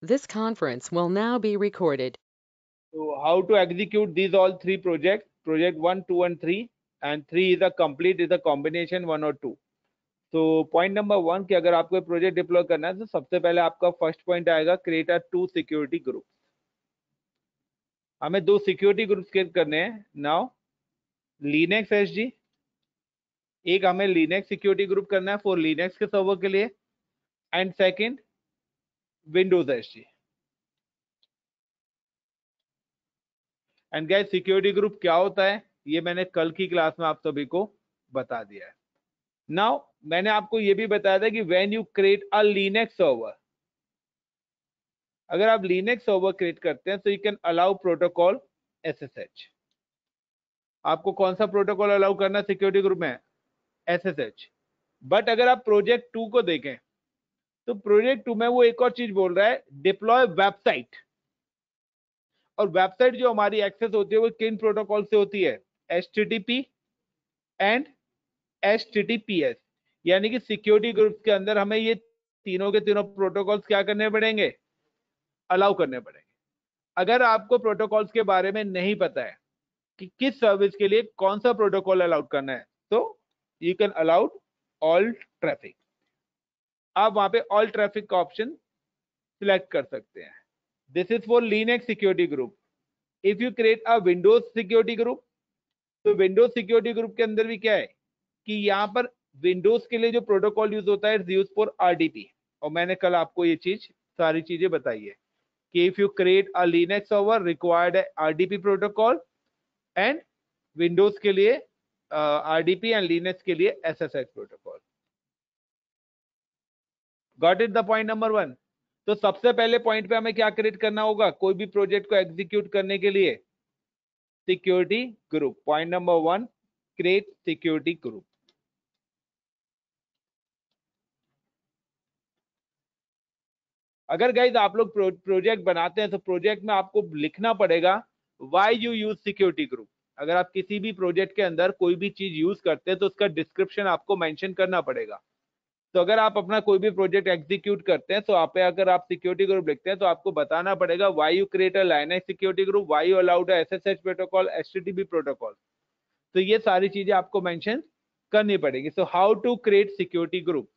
This conference will now be recorded. So how to execute these all three projects, project 1, 2 and 3, and 3 is a complete, is a combination 1 और 2. तो point number 1 कि अगर आपको project deploy करना है तो सबसे पहले आपका फर्स्ट पॉइंट आएगा क्रिएट अ 2 सिक्योरिटी ग्रुप. हमें 2 सिक्योरिटी ग्रुप क्रिएट करने हैं. नाउ लिनक्स एसजी, एक हमें लिनक्स सिक्योरिटी ग्रुप करना है फॉर लिनक्स के सर्वर के लिए, and second Windows SG. And guys security group क्या होता है ये मैंने कल की क्लास में आप सभी को बता दिया है. नाउ मैंने आपको ये भी बताया था कि when you create a Linux server, अगर आप लिनक्स सर्वर क्रिएट करते हैं तो you can allow protocol SSH. आपको कौन सा प्रोटोकॉल अलाउ करना सिक्योरिटी ग्रुप में? एसएसएच. बट अगर आप प्रोजेक्ट 2 को देखें तो प्रोजेक्ट 2 में वो एक और चीज बोल रहा है, डिप्लॉय वेबसाइट. और वेबसाइट जो हमारी एक्सेस होती है वो किन प्रोटोकॉल से होती है? HTTP and HTTPS. यानी कि सिक्योरिटी ग्रुप के अंदर हमें ये तीनों के तीनों प्रोटोकॉल्स क्या करने पड़ेंगे? अलाउ करने पड़ेंगे. अगर आपको प्रोटोकॉल्स के बारे में नहीं पता है कि किस सर्विस के लिए कौन सा प्रोटोकॉल अलाउड करना है, तो you can allowed all traffic. आप वहां पे ऑल ट्रैफिक का ऑप्शन सिलेक्ट कर सकते हैं. This is for Linux security group. If you create a Windows security group, तो विंडोज सिक्योरिटी ग्रुप के अंदर भी क्या है कि यहाँ पर विंडोज के लिए जो प्रोटोकॉल यूज होता है यूज फॉर RDP. और मैंने कल आपको ये चीज सारी चीजें बताई है कि if you create a Linux server required RDP protocol, and Windows के लिए RDP एंड लिनक्स के लिए SSH protocol. Got it the point number 1. तो सबसे पहले पॉइंट पे हमें क्या क्रिएट करना होगा कोई भी प्रोजेक्ट को एग्जीक्यूट करने के लिए? Security group. Point number 1, create security group. अगर गाइज आप लोग प्रोजेक्ट बनाते हैं तो प्रोजेक्ट में आपको लिखना पड़ेगा why you use security group. अगर आप किसी भी प्रोजेक्ट के अंदर कोई भी चीज यूज करते हैं तो उसका डिस्क्रिप्शन आपको मेंशन करना पड़ेगा. तो अगर आप अपना कोई भी प्रोजेक्ट एग्जीक्यूट करते हैं तो आप पे अगर आप सिक्योरिटी ग्रुप लिखते हैं तो आपको बताना पड़ेगा why you create a linux security group, why you allowed SSH protocol, HTTP protocol. तो ये सारी चीजें आपको मेंशन करनी पड़ेगी. So how to create security group.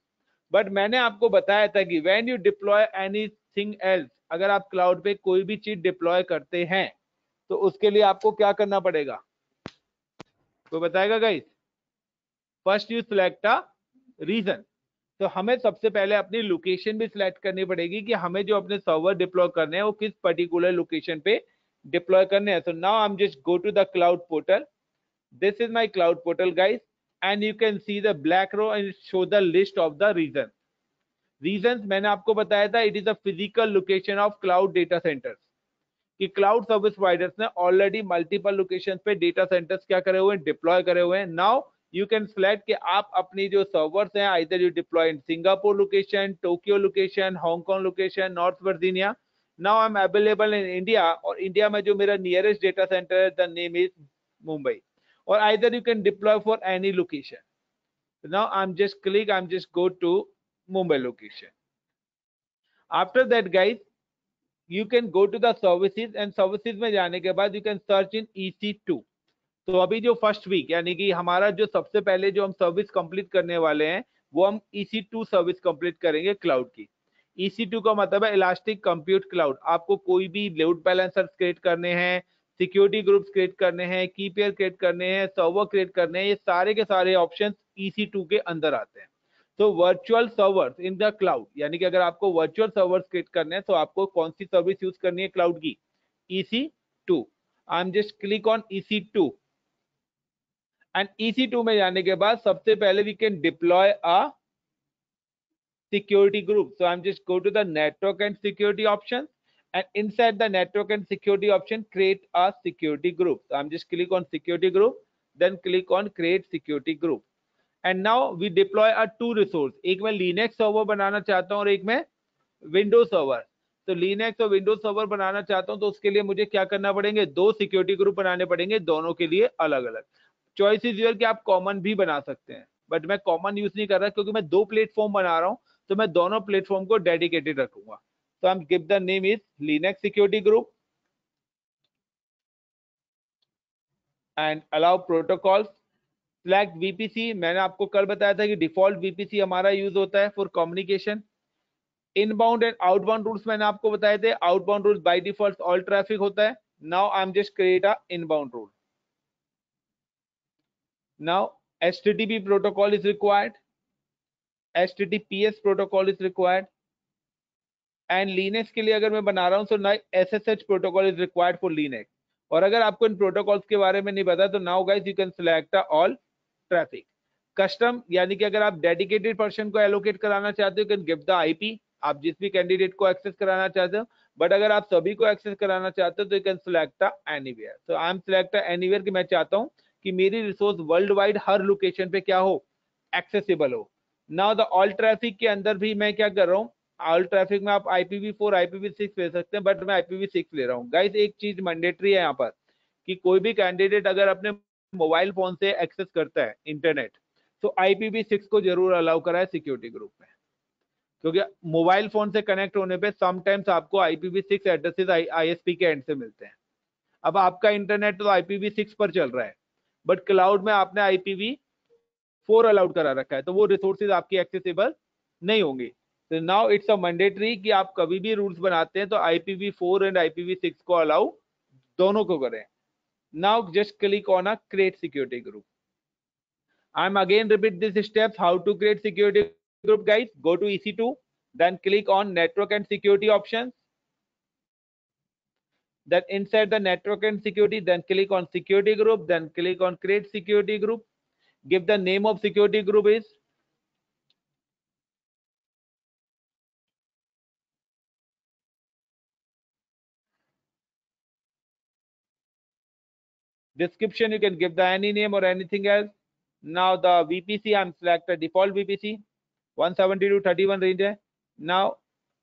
But मैंने आपको बताया था कि when you deploy anything else, अगर आप क्लाउड पे कोई भी चीज डिप्लॉय करते हैं तो उसके लिए आपको क्या करना पड़ेगा? कोई बताएगा guys? First you select a region. तो हमें सबसे पहले अपनी लोकेशन भी सिलेक्ट करनी पड़ेगी कि हमें जो अपने सर्वर डिप्लॉय करने हैं वो किस पर्टिकुलर लोकेशन पे डिप्लॉय करने हैं. So now I am just go to the cloud portal. This is my cloud portal guys, and you can see the black row and show the list of the region. Region मैंने आपको बताया था, it is a physical location of cloud data centres. कि cloud service providers ने already multiple location पे data centres क्या करे हुए हैं? डिप्लॉय करे हुए हैं. नाउ यू कैन सिलेक्ट कि आप अपनी जो सर्वर्स हैं either you deploy in Singapore location, Tokyo location, Hong Kong location, North Virginia. Now I am available in India, और इंडिया में जो मेरा नियरेस्ट डेटा सेंटर है द नेम इज मुंबई. और either you can deploy for any location. Now I am just click, I am just go to Mumbai location. After that guys you can go to the services, and services में जाने के बाद you can search in EC2. तो अभी जो first week यानी कि हमारा जो सबसे पहले जो हम सर्विस कंप्लीट करने वाले हैं वो हम EC2 सर्विस कंप्लीट करेंगे क्लाउड की. EC2 का मतलब है इलास्टिक कंप्यूट क्लाउड. आपको कोई भी लोड बैलेंसर क्रिएट करने हैं, सिक्योरिटी ग्रुप्स क्रिएट करने हैं, की पेयर क्रिएट करने हैं, सर्वर क्रिएट करने हैं, ये सारे के सारे ऑप्शन EC2 के अंदर आते हैं. तो virtual servers in the cloud, यानी कि अगर आपको वर्चुअल सर्वर्स क्रिएट करने हैं तो आपको कौन सी सर्विस यूज करनी है क्लाउड की? EC2. I am just click on EC2, and EC2 में जाने के बाद सबसे पहले we can deploy a security group. So I'm just go to the network and security option, and inside the network and security option create a security group. So I'm just click on security group, then click on create security group. And now we deploy a two resource. एक मैं Linux server बनाना चाहता हूँ और एक मैं Windows server. तो Linux और Windows server बनाना चाहता हूँ तो उसके लिए मुझे क्या करना पड़ेंगे? दो सिक्योरिटी ग्रुप बनाने पड़ेंगे, दोनों के लिए अलग अलग. चॉइस इज योर कि आप कॉमन भी बना सकते हैं, बट मैं कॉमन यूज नहीं कर रहा क्योंकि मैं दो प्लेटफॉर्म बना रहा हूँ, तो मैं दोनों प्लेटफॉर्म को डेडिकेटेड रखूंगा. So I'm give the name is Linux security group and allow protocols. Select VPC. मैंने आपको कल बताया था कि डिफॉल्ट VPC हमारा यूज होता है for communication. Inbound and outbound rules मैंने आपको बताए थे. Outbound rules by default all traffic होता है. Now I am just create a inbound rule. Now HTTP protocol is required. HTTPS protocol is required. And Linux के लिए अगर मैं बना रहा हूं तो ना SSH protocol is required for Linux. और अगर आपको इन प्रोटोकॉल्स के बारे में नहीं पता तो now guys you can select all traffic. Custom यानी कि अगर आप डेडिकेटेड पर्सन को एलोकेट कराना चाहते हो कैन गिव द IP. आप जिस भी कैंडिडेट को एक्सेस कराना चाहते हो. बट अगर आप सभी को एक्सेस कराना चाहते हो तो यू कैन सिलेक्ट एनीवेयर. तो आई एम सिलेक्ट एनीवेयर कि मैं चाहता हूं कि मेरी रिसोर्स वर्ल्ड वाइड हर लोकेशन पे क्या हो, एक्सेसिबल हो. नाउ द ऑल ट्रैफिक के अंदर भी मैं क्या कर रहा हूँ, ऑल ट्रैफिक में आप IPv4 IPv6 ले सकते हैं, बट मैं IPv6 ले रहा हूँ. गाइस एक चीज मैंडेटरी है यहाँ पर कि कोई भी कैंडिडेट अगर अपने मोबाइल फोन से एक्सेस करता है इंटरनेट तो IPv6 को जरूर अलाउ कराए सिक्योरिटी ग्रुप में, क्योंकि मोबाइल फोन से कनेक्ट होने पे समटाइम्स आपको IPv6 एड्रेसेस ISP के एंड से मिलते हैं. अब आपका इंटरनेट तो IPv6 पर चल रहा है बट क्लाउड में आपने IPv4 अलाउड करा रखा है, तो वो रिसोर्सेज आपकी एक्सेसिबल नहीं होंगी. तो नाउ इट्स अ मैंडेटरी कि आप कभी भी रूल्स बनाते हैं तो IPv4 एंड IPv6 को अलाउ दोनों को करें. Now just click on a create security group. I am again repeat this steps how to create security group. Guys go to EC2, then click on network and security options. Then inside the network and security, then click on security group, then click on create security group. Give the name of security group is description. You can give the any name or anything else. Now the VPC I'm select the default VPC 172.31 range है. Now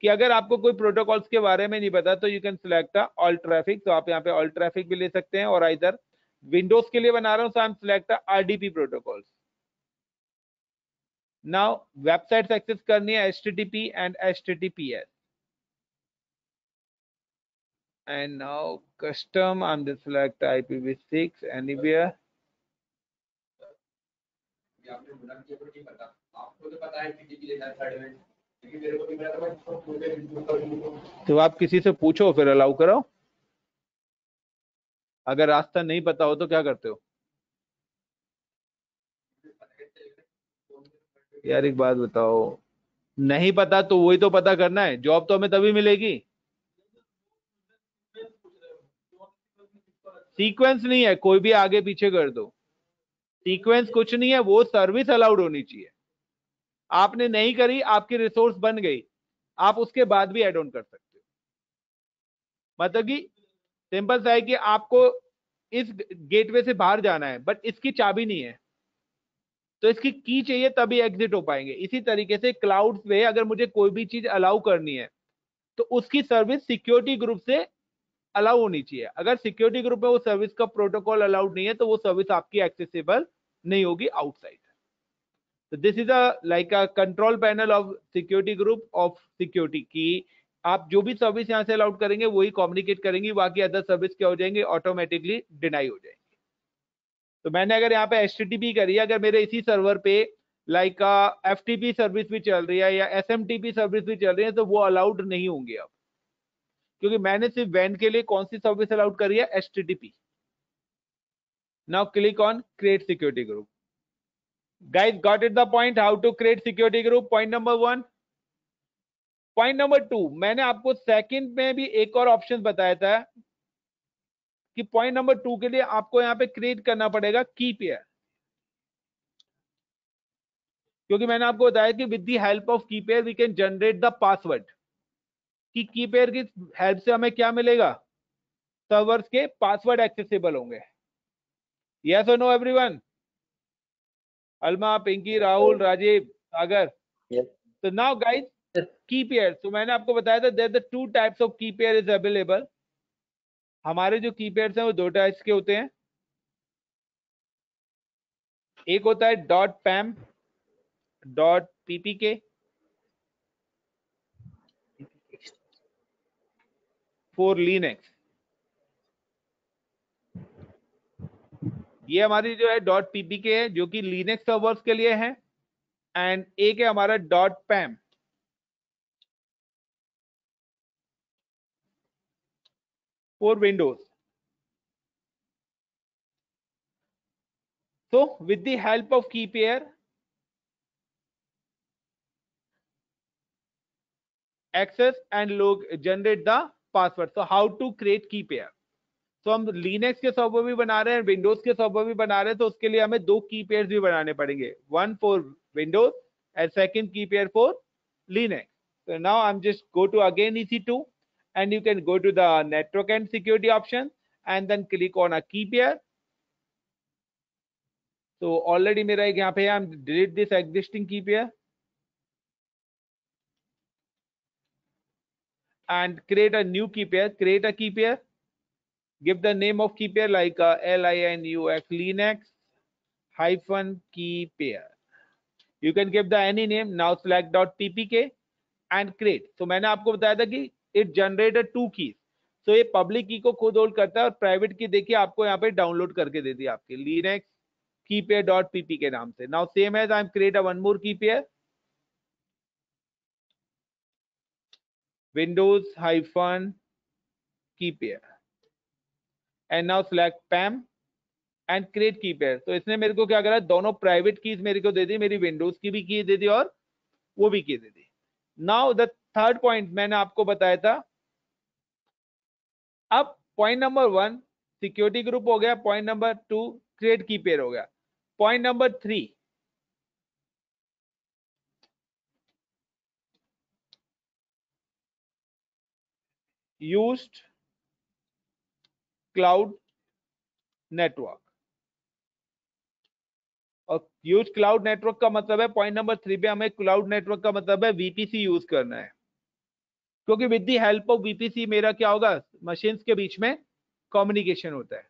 कि अगर आपको कोई protocols के बारे में नहीं पता तो you can select all traffic. तो आप यहाँ पे ऑल ट्रैफिक भी ले सकते हैं और इधर विंडोज के लिए बना रहा हूँ, so I'm select RDP protocols. Now website access करनी है HTTP and HTTPS. And now custom I'm just select IPv6 anywhere. तो आप किसी से पूछो फिर अलाउ करो. अगर रास्ता नहीं पता हो तो क्या करते हो यार, एक बात बताओ, नहीं पता तो वही तो पता करना है. जॉब तो हमें तभी मिलेगी. सीक्वेंस नहीं है, कोई भी आगे पीछे कर दो. सीक्वेंस कुछ नहीं है, वो सर्विस अलाउड होनी चाहिए. आपने नहीं करी, आपकी रिसोर्स बन गई, आप उसके बाद भी एड ऑन कर सकते हो. मतलब कि सिंपल सा है कि आपको इस गेटवे से बाहर जाना है बट इसकी चाबी नहीं है, तो इसकी की चाहिए तभी एग्जिट हो पाएंगे. इसी तरीके से क्लाउड पे अगर मुझे कोई भी चीज अलाउ करनी है तो उसकी सर्विस सिक्योरिटी ग्रुप से अलाउ होनी चाहिए. अगर सिक्योरिटी ग्रुप में वो सर्विस का प्रोटोकॉल अलाउड नहीं है तो वो सर्विस आपकी एक्सेसिबल नहीं होगी आउटसाइड. तो this is a like a control panel of security group of security की आप जो भी सर्विस यहां से अलाउड करेंगे वही कम्युनिकेट करेंगी, बाकी अदर सर्विस क्या हो जाएंगे, ऑटोमेटिकली डिनाई हो जाएंगे. तो मैंने अगर यहाँ पे HTTP करी है, अगर मेरे इसी सर्वर पे लाइक FTP सर्विस भी चल रही है या SMTP सर्विस भी चल रही है तो वो अलाउड नहीं होंगे अब, क्योंकि मैंने सिर्फ वैन के लिए कौन सी सर्विस अलाउड करी है, HTTP. Now click on create security group. Guys got it the point how to create security group. Point number 1. Point number 2, मैंने आपको सेकंड में भी एक और ऑप्शन बताया था कि पॉइंट नंबर 2 के लिए आपको यहाँ पे क्रिएट करना पड़ेगा की पेयर, क्योंकि मैंने आपको बताया कि with the help of key pair we can generate the password. Key pair की हेल्प से हमें क्या मिलेगा, सर्वर्स के पासवर्ड एक्सेसिबल होंगे. यस और नो एवरीवन? अलमा, पिंकी, राहुल, राजीव, सागर. तो नाउ गाइस की पेयर, तो मैंने आपको बताया था there the 2 types of key pair is available. हमारे जो की पेयर्स हैं वो 2 टाइप्स के होते हैं. एक होता है .pam .ppk. For Linux. ये हमारी जो है .ppk है जो कि लिनक्स सर्वर्स के लिए है, एंड एक है हमारा .pam for Windows. So with the help of key pair, access and log generate the password. So how to create key pair? So हम लिनक्स के सर्वर भी बना रहे हैं, विंडोज के सर्वर भी बना रहे हैं, तो उसके लिए हमें दो की पेयर्स भी बनाने पड़ेंगे, one for Windows and second की pair for Linux. So now I'm just go to again EC2 and you can go to the network and security option and then click on a key pair. So already मेरा एक यहाँ पे है, I'm delete this existing key pair and create a new key pair. Create a key pair. Give the name of key pair like LINUX Linux hyphen key pair. You can give the any name. Now select .ppk and create. So मैंने आपको बताया था कि it generated two keys. So ये public की को खुद hold करता है और प्राइवेट की देखिए आपको यहाँ पे डाउनलोड करके दे दी आपके Linux key pair .ppk नाम से. Now same as I'm create a one more key pair. Windows hyphen key pair. And now select PAM and create की पेयर. तो इसने मेरे को क्या करा, दोनों प्राइवेट कीज मेरे को दे दी, मेरी विंडोज की भी की दे दी और वो भी की दे दी. नाउ द थर्ड पॉइंट मैंने आपको बताया था. अब पॉइंट नंबर 1 सिक्योरिटी ग्रुप हो गया, पॉइंट नंबर 2 क्रिएट की पेयर हो गया, point number 3 used cloud network. और यूज क्लाउड नेटवर्क का मतलब है, पॉइंट नंबर 3 पे हमें क्लाउड नेटवर्क का मतलब है वीपीसी यूज करना है, क्योंकि with the help of VPC मेरा क्या होगा, मशीन्स के बीच में कम्युनिकेशन होता है.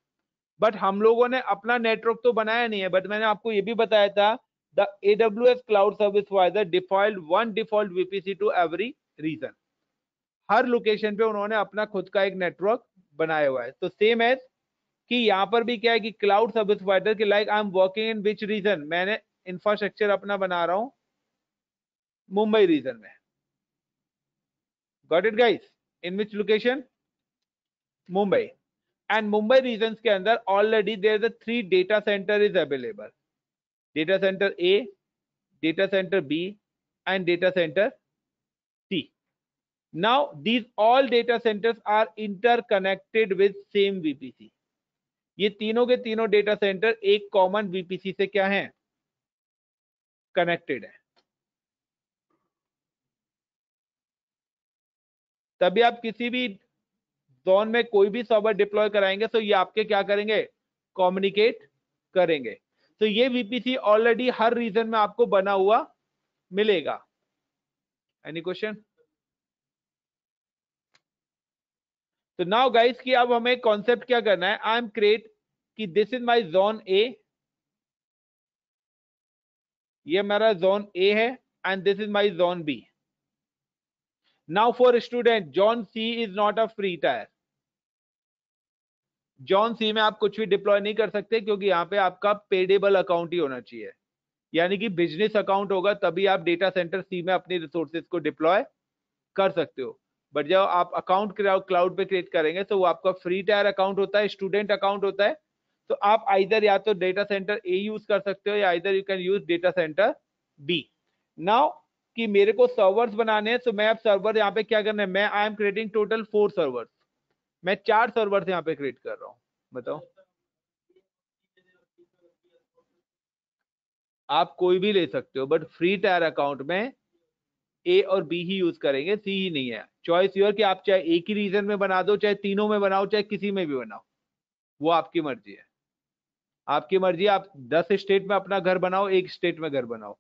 बट हम लोगों ने अपना नेटवर्क तो बनाया नहीं है, बट मैंने आपको ये भी बताया था the AWS cloud service provider default one default VPC to every region. हर लोकेशन पे उन्होंने अपना खुद का एक नेटवर्क बनाया हुआ है. तो सेम एज कि यहाँ पर भी क्या है कि क्लाउड सर्विस प्रोवाइडर के like I am working in which region, मैंने इंफ्रास्ट्रक्चर अपना बना रहा हूं मुंबई रीजन में. Got it guys? In which location? Mumbai. And Mumbai region के अंदर already there the 3 data center is available. Data center A, data center B and data center C. Now these all data centers are interconnected with same VPC. ये तीनों के तीनों data centre एक common VPC से क्या है, connected है. तभी आप किसी भी जोन में कोई भी सर्वर डिप्लॉय कराएंगे तो ये आपके क्या करेंगे, कम्युनिकेट करेंगे. तो ये वीपीसी ऑलरेडी हर रीजन में आपको बना हुआ मिलेगा. Any question? तो नाउ गाइस कि अब हमें कॉन्सेप्ट क्या करना है, आई एम क्रिएट कि this is my zone A, ये मेरा जोन ए है and this is my zone B. Now for student zone C is not a free tier. Zone C में आप कुछ भी डिप्लॉय नहीं कर सकते, क्योंकि यहाँ पे आपका पेडेबल अकाउंट ही होना चाहिए, यानी कि बिजनेस अकाउंट होगा तभी आप डेटा सेंटर सी में अपनी रिसोर्सेज को डिप्लॉय कर सकते हो. बट जब आप अकाउंट क्लाउड पे क्रिएट करेंगे तो वो आपका फ्री टायर अकाउंट होता है, स्टूडेंट अकाउंट होता है. तो आप आइदर या तो डेटा सेंटर ए यूज कर सकते हो या either you can use data center B. Now कि मेरे को सर्वर्स बनाने हैं, तो मैं अब सर्वर यहाँ पे क्या करना है, मैं I am creating total 4 servers. मैं 4 सर्वर्स यहाँ पे क्रिएट कर रहा हूँ. बताओ, आप कोई भी ले सकते हो, बट फ्री टायर अकाउंट में ए और बी ही यूज करेंगे, सी ही नहीं है. चॉइस योर कि आप चाहे एक ही रीजन में बना दो, चाहे तीनों में बनाओ, चाहे किसी में भी बनाओ, वो आपकी मर्जी है. आपकी मर्जी, आप 10 स्टेट में अपना घर बनाओ, एक स्टेट में घर बनाओ,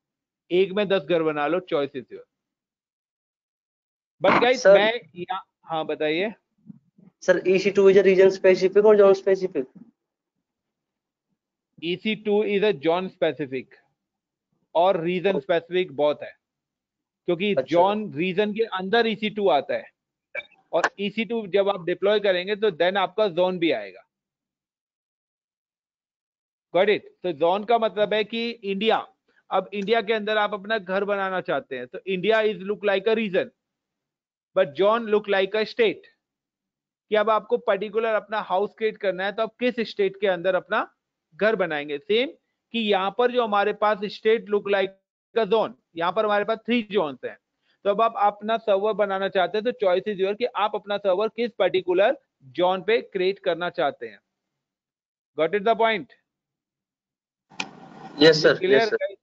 एक में 10 घर बना लो, choice is your. But guys मैं यहाँ, हाँ बताइए sir. EC2 is a region specific or zone specific? EC2 is a zone specific or region specific बहुत है, क्योंकि अच्छा. जोन रीजन के अंदर EC2 आता है. और EC2 जब आप डिप्लॉय करेंगे तो देन आपका जोन भी आएगा। Got it? तो जोन का मतलब है कि इंडिया, अब इंडिया के अंदर आप अपना घर बनाना चाहते हैं तो India is look like a region but zone look like a state, कि अब आपको पर्टिकुलर अपना हाउस क्रिएट करना है तो आप किस स्टेट के अंदर अपना घर बनाएंगे। सेम कि यहाँ पर जो हमारे पास स्टेट लुक लाइक का जोन, यहाँ पर हमारे पास 3 जोन्स हैं। तो अब आप अपना सर्वर बनाना चाहते हैं तो चॉइस इज योर कि आप अपना सर्वर किस पर्टिकुलर जोन पे क्रिएट करना चाहते हैं। Got it the point? Yes, sir. Clear? Yes, sir.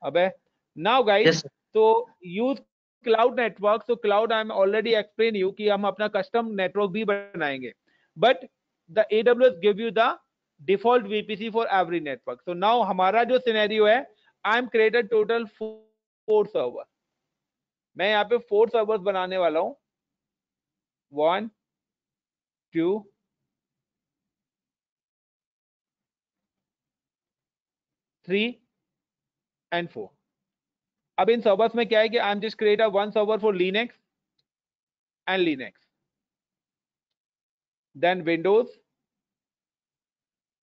अबे नाउ गाइस, Yes, sir. तो यूज क्लाउड नेटवर्क। तो cloud I am already explain you कि हम अपना कस्टम नेटवर्क भी बनाएंगे, but the AWS give you the default VPC for every network. So now हमारा जो सिनेरियो है, I M created total 4 server. मैं यहाँ पे 4 सर्वर्स बनाने वाला हूं, 1 2 3 एंड 4। अब इन सर्वर्स में क्या है कि I am just create a 1 server for Linux and Linux, then Windows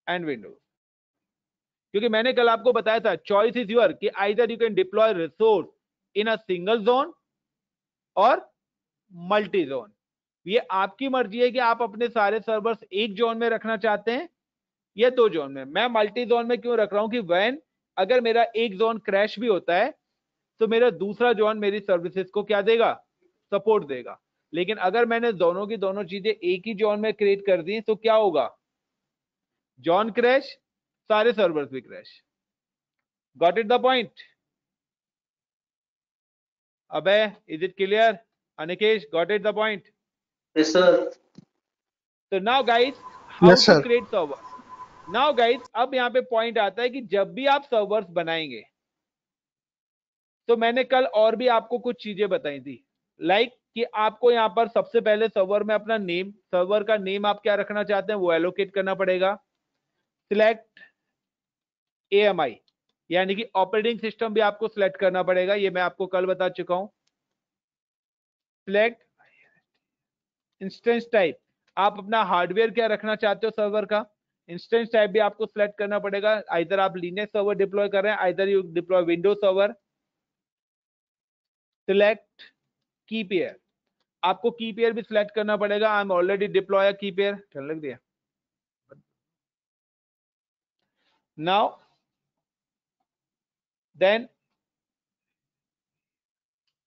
and Windows. क्योंकि मैंने कल आपको बताया था चॉइस इज योर कि either you can deploy resource in a single zone और मल्टी जोन। ये आपकी मर्जी है कि आप अपने सारे सर्वर्स एक जोन में रखना चाहते हैं या 2 जोन में। मैं मल्टी जोन में क्यों रख रहा हूं कि वैन अगर मेरा एक जोन क्रैश भी होता है तो मेरा दूसरा जोन मेरी सर्विसेज को क्या देगा, सपोर्ट देगा। लेकिन अगर मैंने दोनों की दोनों चीजें एक ही जोन में क्रिएट कर दी तो क्या होगा, जोन क्रैश, सारे सर्वर्स भी crash. Got it the point? अबे is it clear Anikesh? Got it the point? Yes, sir. तो now guys, how Yes, to sir. Create server. Now guys, अब यहाँ पे पॉइंट आता है कि जब भी आप सर्वर्स बनाएंगे, तो मैंने कल और भी आपको कुछ चीजें बताई थी, लाइक कि आपको यहाँ पर सबसे पहले सर्वर में अपना नेम, सर्वर का नेम आप क्या रखना चाहते हैं वो एलोकेट करना पड़ेगा। सिलेक्ट AMI यानी कि ऑपरेटिंग सिस्टम भी आपको सिलेक्ट करना पड़ेगा, ये मैं आपको कल बता चुका हूं। सिलेक्ट इंस्टेंस टाइप, आप अपना हार्डवेयर क्या रखना चाहते हो सर्वर का, इंस्टेंस टाइप भी आपको सिलेक्ट करना पड़ेगा। आइदर आप लिनक्स सर्वर डिप्लॉय कर रहे हैं, either you deploy Windows server. Select key pair, आपको की पेयर भी सिलेक्ट करना पड़ेगा। I am already deploy key pair, लग दिया। Now then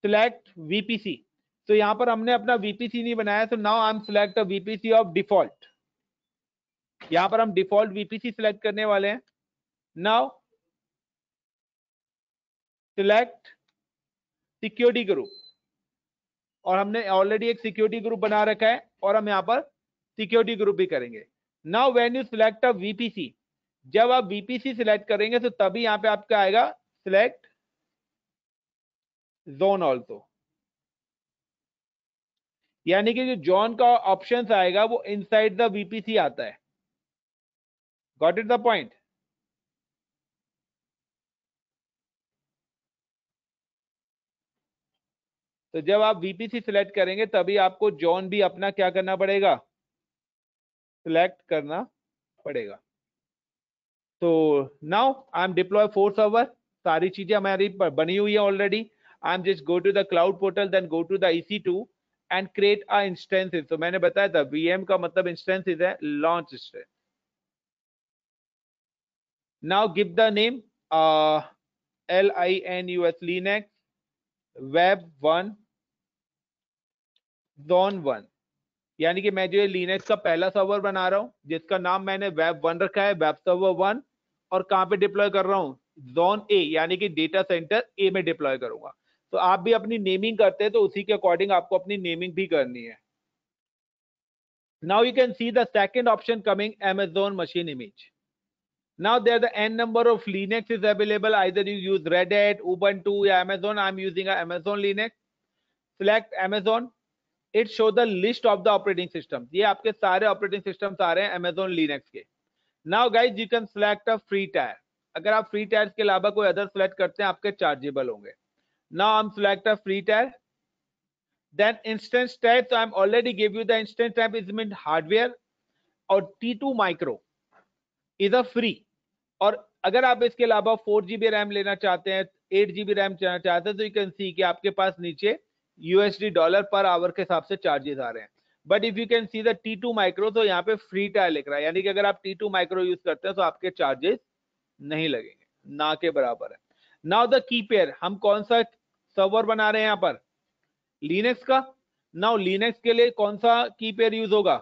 select VPC। तो यहां पर हमने अपना VPC नहीं बनाया, तो now I M select a VPC of default. यहां पर हम डिफॉल्ट VPC सिलेक्ट करने वाले हैं। नाउ सिलेक्ट सिक्योरिटी ग्रुप, और हमने ऑलरेडी एक सिक्योरिटी ग्रुप बना रखा है और हम यहां पर सिक्योरिटी ग्रुप भी करेंगे। Now when you select a VPC, जब आप VPC सिलेक्ट करेंगे तो तभी यहां पे आपका आएगा सिलेक्ट जोन ऑल्सो, यानी कि जो जोन का ऑप्शन आएगा वो इनसाइड द VPC आता है। Got it the point? तो जब आप VPC सिलेक्ट करेंगे तभी आपको जोन भी अपना क्या करना पड़ेगा, सिलेक्ट करना पड़ेगा। तो now I am deploy 4 server, सारी चीजें हमारी बनी हुई है already. I am just go to the cloud portal, then go to the EC2 and create a instances. तो मैंने बताया था VM का मतलब इंस्टेंसेस है, launch instance. Now give the name LINUX Linux web 1 zone 1, यानी कि मैं जो ये लिनक्स का पहला सर्वर बना रहा हूं जिसका नाम मैंने वेब 1 रखा है, वेब सर्वर 1। और कहां पे डिप्लॉय कर रहा हूं, जोन A यानी कि डेटा सेंटर A में डिप्लॉय करूंगा। तो आप भी अपनी नेमिंग करते हैं तो उसी के अकॉर्डिंग आपको अपनी नेमिंग भी करनी है। Now you can see the second option coming, Amazon machine image. Now there the n number of Linux is available, either you use Red Hat, Ubuntu या Amazon. I'm using a Amazon Linux. Select Amazon. It show the list of the operating systems. ये आपके सारे operating systems आ रहे हैं Amazon Linux के। Now guys you can select a free tier. अगर आप free tyres के अलावा कोई अदर सेलेक्ट करते हैं आपके चार्जेबल होंगे। Now I'm select a free tier. Then instance type, so I'm already give you the instance type is meant hardware, और T2 micro is a free. और अगर आप इसके अलावा 4GB रैम लेना चाहते हैं, 8GB रैम चाहते हैं, तो यू कैन सी कि आपके पास नीचे USD डॉलर पर आवर के हिसाब से चार्जेस आ रहे हैं. But if you can see the T2 micro, तो यहाँ पे फ्री टायर लिख रहा है, यानी कि अगर आप T2 माइक्रो यूज करते हैं तो आपके चार्जेस नहीं लगेंगे, ना के बराबर है. नाउ द की पेयर, हम कौन सा सर्वर बना रहे हैं यहाँ पर? लिनक्स का. नाउ लिनक्स के लिए कौन सा की पेयर यूज होगा?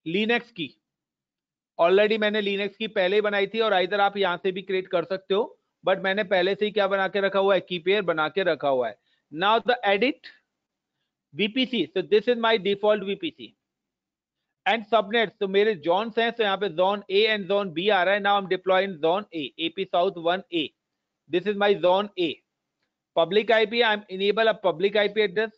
लिनक्स की. ऑलरेडी मैंने लिनक्स की पहले ही बनाई थी, और इधर आप यहां से भी क्रिएट कर सकते हो, बट मैंने पहले से ही क्या बना के रखा हुआ है? की पेयर बना के रखा हुआ है. Now the edit VPC, so this is my default VPC. And subnet, तो मेरे जोन्स हैं, तो यहाँ पे zone A and zone B आ रहा है. Now I M deploying zone A, AP South 1A. This is my zone A. Public IP, I am enable a public IP address.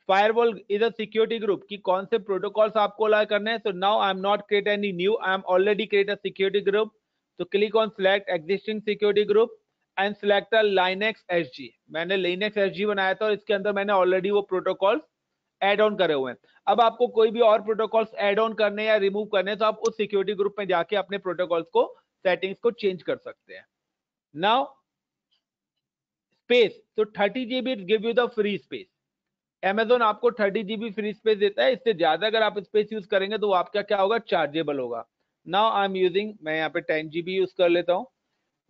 Firewall is a security group, कि कौन से protocols आपको allow करने हैं. So now I M not create any new, I am already create a security group. तो click on select existing security group and select a Linux SG. मैंने Linux SG बनाया था, और इसके अंदर मैंने ऑलरेडी वो प्रोटोकॉल एड ऑन करे हुए हैं. अब आपको कोई भी और प्रोटोकॉल्स एड ऑन करने या रिमूव करने, तो आप उस सिक्योरिटी ग्रुप में जाके अपने प्रोटोकॉल्स को, सेटिंग्स को चेंज कर सकते हैं. नाउ स्पेस, तो 30GB give you the free space. Amazon आपको 30GB फ्री स्पेस देता है, इससे ज्यादा अगर आप स्पेस यूज करेंगे तो वो आपका क्या होगा? चार्जेबल होगा. नाउ आई एम यूजिंग, मैं यहाँ पे 10GB यूज कर लेता हूँ.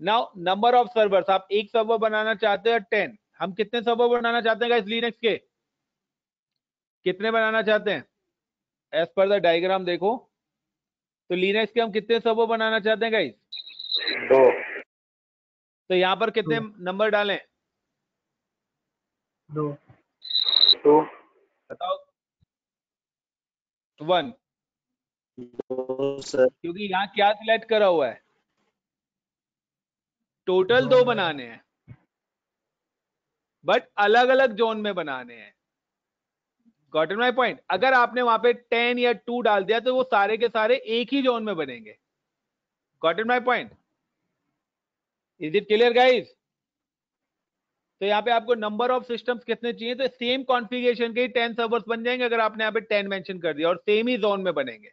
नाउ नंबर ऑफ सर्वर्स, आप एक सर्वर बनाना चाहते हैं 10. हम कितने सर्वर बनाना चाहते हैं गाइस लिनक्स के? कितने बनाना चाहते हैं? एज पर द डायग्राम देखो, तो लिनक्स के हम कितने सर्वर बनाना चाहते हैं गाइस? 2. तो यहाँ पर कितने नंबर डालें? 2. बताओ. 1. 2 सर. क्योंकि यहाँ क्या सिलेक्ट करा हुआ है? टोटल 2 बनाने हैं, बट अलग अलग जोन में बनाने हैं. Got it my point? अगर आपने वहां पे 10 या 2 डाल दिया, तो वो सारे के सारे एक ही जोन में बनेंगे. Got it my point? Is it clear guys? तो यहाँ पे आपको नंबर ऑफ सिस्टम्स कितने चाहिए, तो सेम कॉन्फ़िगरेशन के 10 सर्वर्स बन जाएंगे अगर आपने यहाँ पे 10 मेंशन कर दिया, और सेम ही जोन में बनेंगे.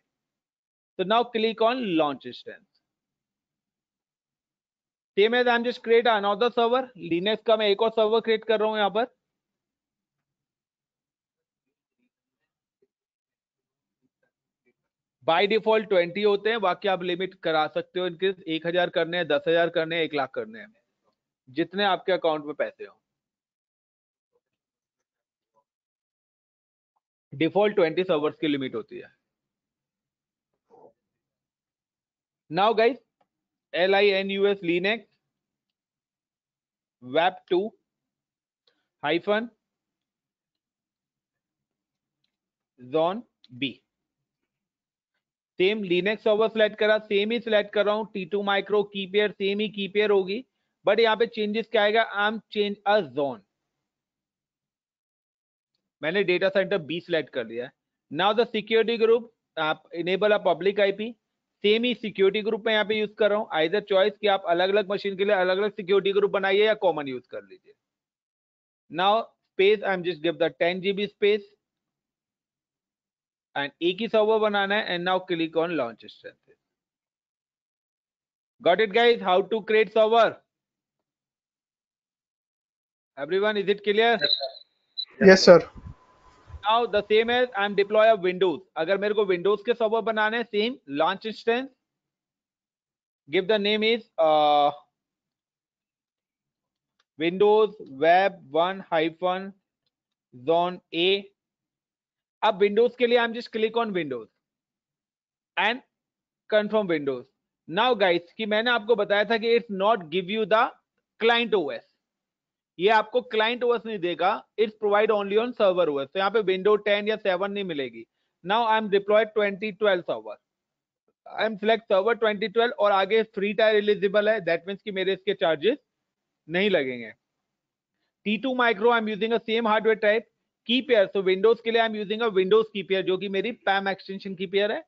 तो now click on launch instance. Same as I am just create another server. Linux का मैं एक और सर्वर क्रिएट कर रहा हूं यहाँ पर. बाय डिफॉल्ट 20 होते हैं, बाकी आप लिमिट करा सकते हो इनके. 1000 करने हैं, 10,000 करने हैं, 1 लाख करने हैं, जितने आपके अकाउंट में पैसे हो. डिफॉल्ट 20 सर्वर्स की लिमिट होती है. Now guys, LINUX Linux web 2 hyphen zone B. Same Linux server select करा, सेम ही सिलेक्ट कर रहा हूं. T2 माइक्रो की पेयर, सेम ही की पेयर होगी, बट यहाँ पे चेंजेस क्या आएगा? I am change a zone. मैंने डेटा सेंटर B सिलेक्ट कर लिया है. नाउ द सिक्योरिटी ग्रुप, आप enable a public IP. Same he security group में यहाँ पे यूज कर रहा हूँ. आइदर चॉइस कि आप अलग अलग मशीन के लिए अलग अलग सिक्योरिटी ग्रुप बनाइए या कॉमन यूज कर लीजिए. Now space, I am just give the 10GB space, and एक ही सर्वर बनाना है. And now click on launch instances. Got it guys? How to create server? Everyone, is it clear? Yes, sir. Now the same as I am deploy of Windows. अगर मेरे को Windows के server बनाने हैं, same launch instance, give the name is Windows Web 1 hyphen zone A. अब Windows के लिए I'm just click on Windows and confirm Windows. Now guys, कि मैंने आपको बताया था कि it's not give you the client OS. ये आपको क्लाइंट ओएस नहीं देगा, it's provide only on server OS. तो यहाँ पे विंडो 10 या 7 नहीं मिलेगी. Now I am deployed 2012 server. आई एम सिलेक्ट सर्वर 2012, और आगे फ्री टायर एलिजिबल है, दैट मींस कि मेरे इसके चार्जेस नहीं लगेंगे. T2 micro I am using a same hardware type. Key pair, तो विंडोज के लिए I am using a Windows key pair, जो कि मेरी पैम एक्सटेंशन की पेयर है.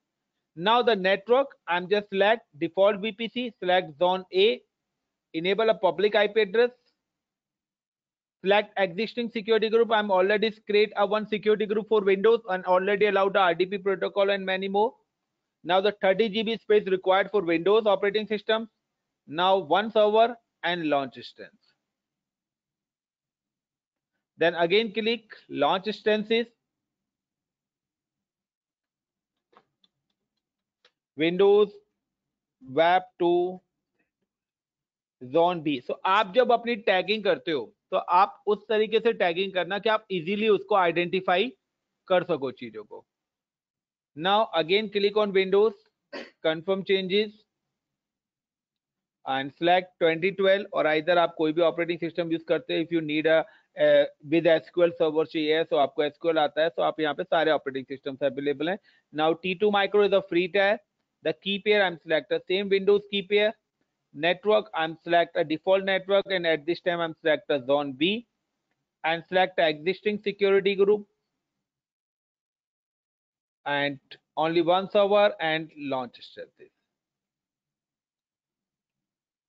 Now the network, I am just select default VPC, select zone A, enable a public IP address. select existing security group. I'm already create a one security group for Windows and already allowed the RDP protocol and many more. Now the 30 GB space required for Windows operating system. Now one server and launch instance. Then again click launch instances, Windows Web 2 Zone B. So आप जब अपनी tagging करते हो तो आप उस तरीके से टैगिंग करना कि आप इजीली उसको आइडेंटिफाई कर सको चीजों को. Now again click on Windows, confirm changes and select 2012 और either आप कोई भी ऑपरेटिंग सिस्टम यूज करते हैं. If you need with SQL server चाहिए तो आपको एसक्यूएल आता है, तो आप यहाँ पे सारे ऑपरेटिंग सिस्टम्स अवेलेबल हैं. Now T2 Micro is a free tier. The key pair I'm select the same Windows key pair. Network I'm select a default network and at this time I'm select a zone B and select the existing security group and only one server and launch instances.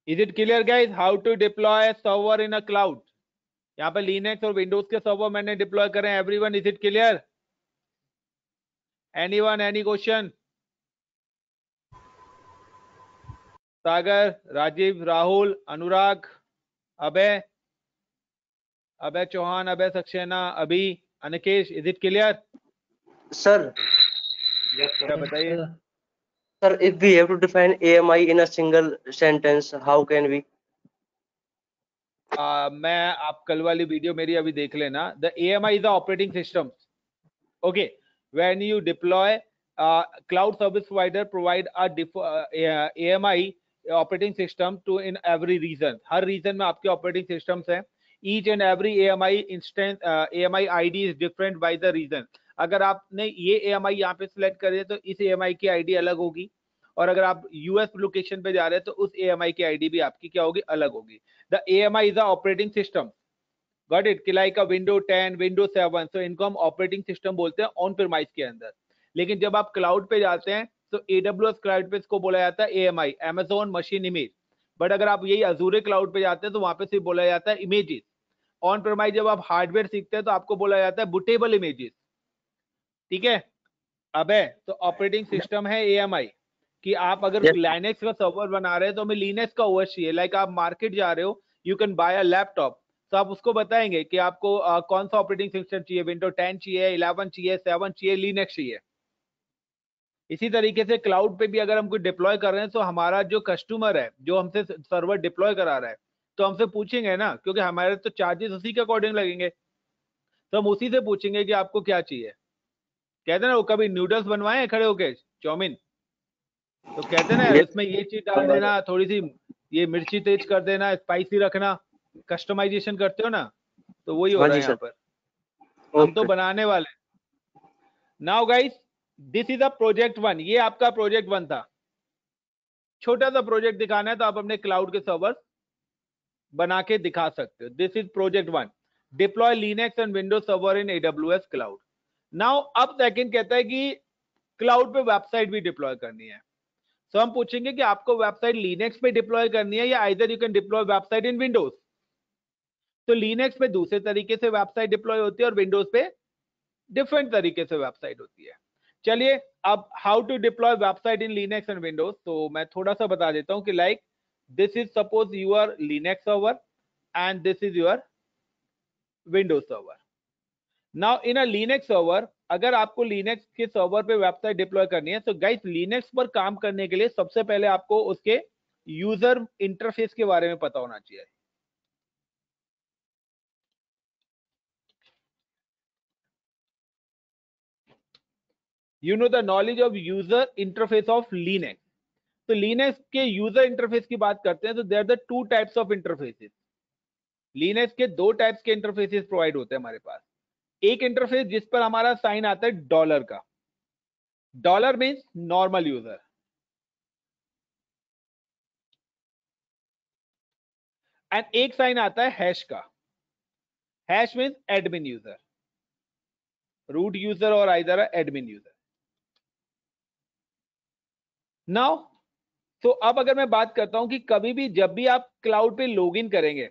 Is it clear guys how to deploy a server in a cloud? यहाँ पे Linux और Windows के server मैंने deploy करे हैं. Everyone, is it clear? Anyone, any question? सागर, राजीव, राहुल, अनुराग, अभय चौहान, अभय सक्सेना, अभी, Anikesh, is it clear? Sir, क्या बताइए. sir, if we have to define AMI in a single sentence, how can we? मैं आप कल वाली वीडियो मेरी अभी देख लेना. The AMI is the operating system. Okay, when you deploy cloud service provider provide a AMI operating system to in every region. Her region में आपके operating systems हैं. Each and every AMI instance AMI ID is different by the region. अगर आपने ये AMI यहाँ पे select करे तो इस AMI की ID अलग होगी, और अगर आप US लोकेशन पे जा रहे हैं तो उस AMI की ID भी आपकी क्या होगी, अलग होगी. The AMI is the operating system. Got it? कि like a Windows 10, Windows 7, so इनको हम ऑपरेटिंग सिस्टम बोलते हैं ऑन प्रीमाइस के अंदर. लेकिन जब आप क्लाउड पे जाते हैं तो AWS क्लाउड पे इसको बोला जाता है AMI, Amazon machine image. But अगर आप यही अजूरे क्लाउड पे जाते हैं तो वहां पे सिर्फ बोला जाता है इमेजेस. ऑन प्रीमाइस जब आप हार्डवेयर सीखते हैं तो आपको बोला जाता है बूटेबल इमेजेस. ठीक है. अब है तो ऑपरेटिंग सिस्टम है AMI कि आप अगर लिनक्स का सर्वर बना रहे हैं तो हमें लिनक्स का ओएस चाहिए. लाइक आप मार्केट जा रहे हो, you can buy a laptop, तो आप उसको बताएंगे कि आपको कौन सा ऑपरेटिंग सिस्टम चाहिए, विंडो 10 चाहिए, 11 चाहिए, 7 चाहिए, लिनक्स चाहिए. इसी तरीके से क्लाउड पे भी अगर हम कुछ डिप्लॉय कर रहे हैं तो हमारा जो कस्टमर है जो हमसे सर्वर डिप्लॉय करा रहा है तो हमसे पूछेंगे ना, क्योंकि हमारे तो चार्जेस उसी के अकॉर्डिंग लगेंगे, तो हम उसी से पूछेंगे कि आपको क्या चाहिए. कहते हैं ना वो कभी नूडल्स बनवाए खड़े होके चाउमीन, तो कहते हैं ना इसमें ये चीज डाल देना, थोड़ी सी ये मिर्ची तेज कर देना, स्पाइसी रखना, कस्टमाइजेशन करते हो ना, तो वही हो रहा है यहाँ पर. हम तो बनाने वाले. Now guys this is a project 1. ये आपका प्रोजेक्ट 1 था. छोटा सा प्रोजेक्ट दिखाना है तो आप अपने क्लाउड के सर्वर बना के दिखा सकते हो. This is project 1. Deploy Linux and Windows server in AWS cloud. Now अब सेकंड कहता है कि क्लाउड पे वेबसाइट भी डिप्लॉय करनी है. तो हम पूछेंगे कि आपको वेबसाइट लिनक्स पे डिप्लॉय करनी है या either you can deploy website in Windows. तो लिनक्स पे दूसरे तरीके से वेबसाइट डिप्लॉय होती है और विंडोज पे डिफरेंट तरीके से वेबसाइट होती है. चलिए अब how to deploy website in Linux and Windows, तो मैं थोड़ा सा बता देता हूं कि like this is suppose your Linux server and this is your Windows server. Now in a Linux server अगर आपको लिनक्स के सर्वर पे वेबसाइट डिप्लॉय करनी है तो गाइस लिनक्स पर काम करने के लिए सबसे पहले आपको उसके यूजर इंटरफेस के बारे में पता होना चाहिए. You know the knowledge of user interface of Linux. तो लिनक्स के यूजर इंटरफेस की बात करते हैं तो there the two types of interfaces. Linux के दो टाइप्स के इंटरफेसेस प्रोवाइड होते हैं हमारे पास. एक इंटरफेस जिस पर हमारा साइन आता है डॉलर का. Dollar means normal user, and एक साइन आता है हैश का. Hash means admin user, root user और आइदर एडमिन यूजर. नाउ तो अब अगर मैं बात करता हूं कि कभी भी जब भी आप क्लाउड पे लॉगिन करेंगे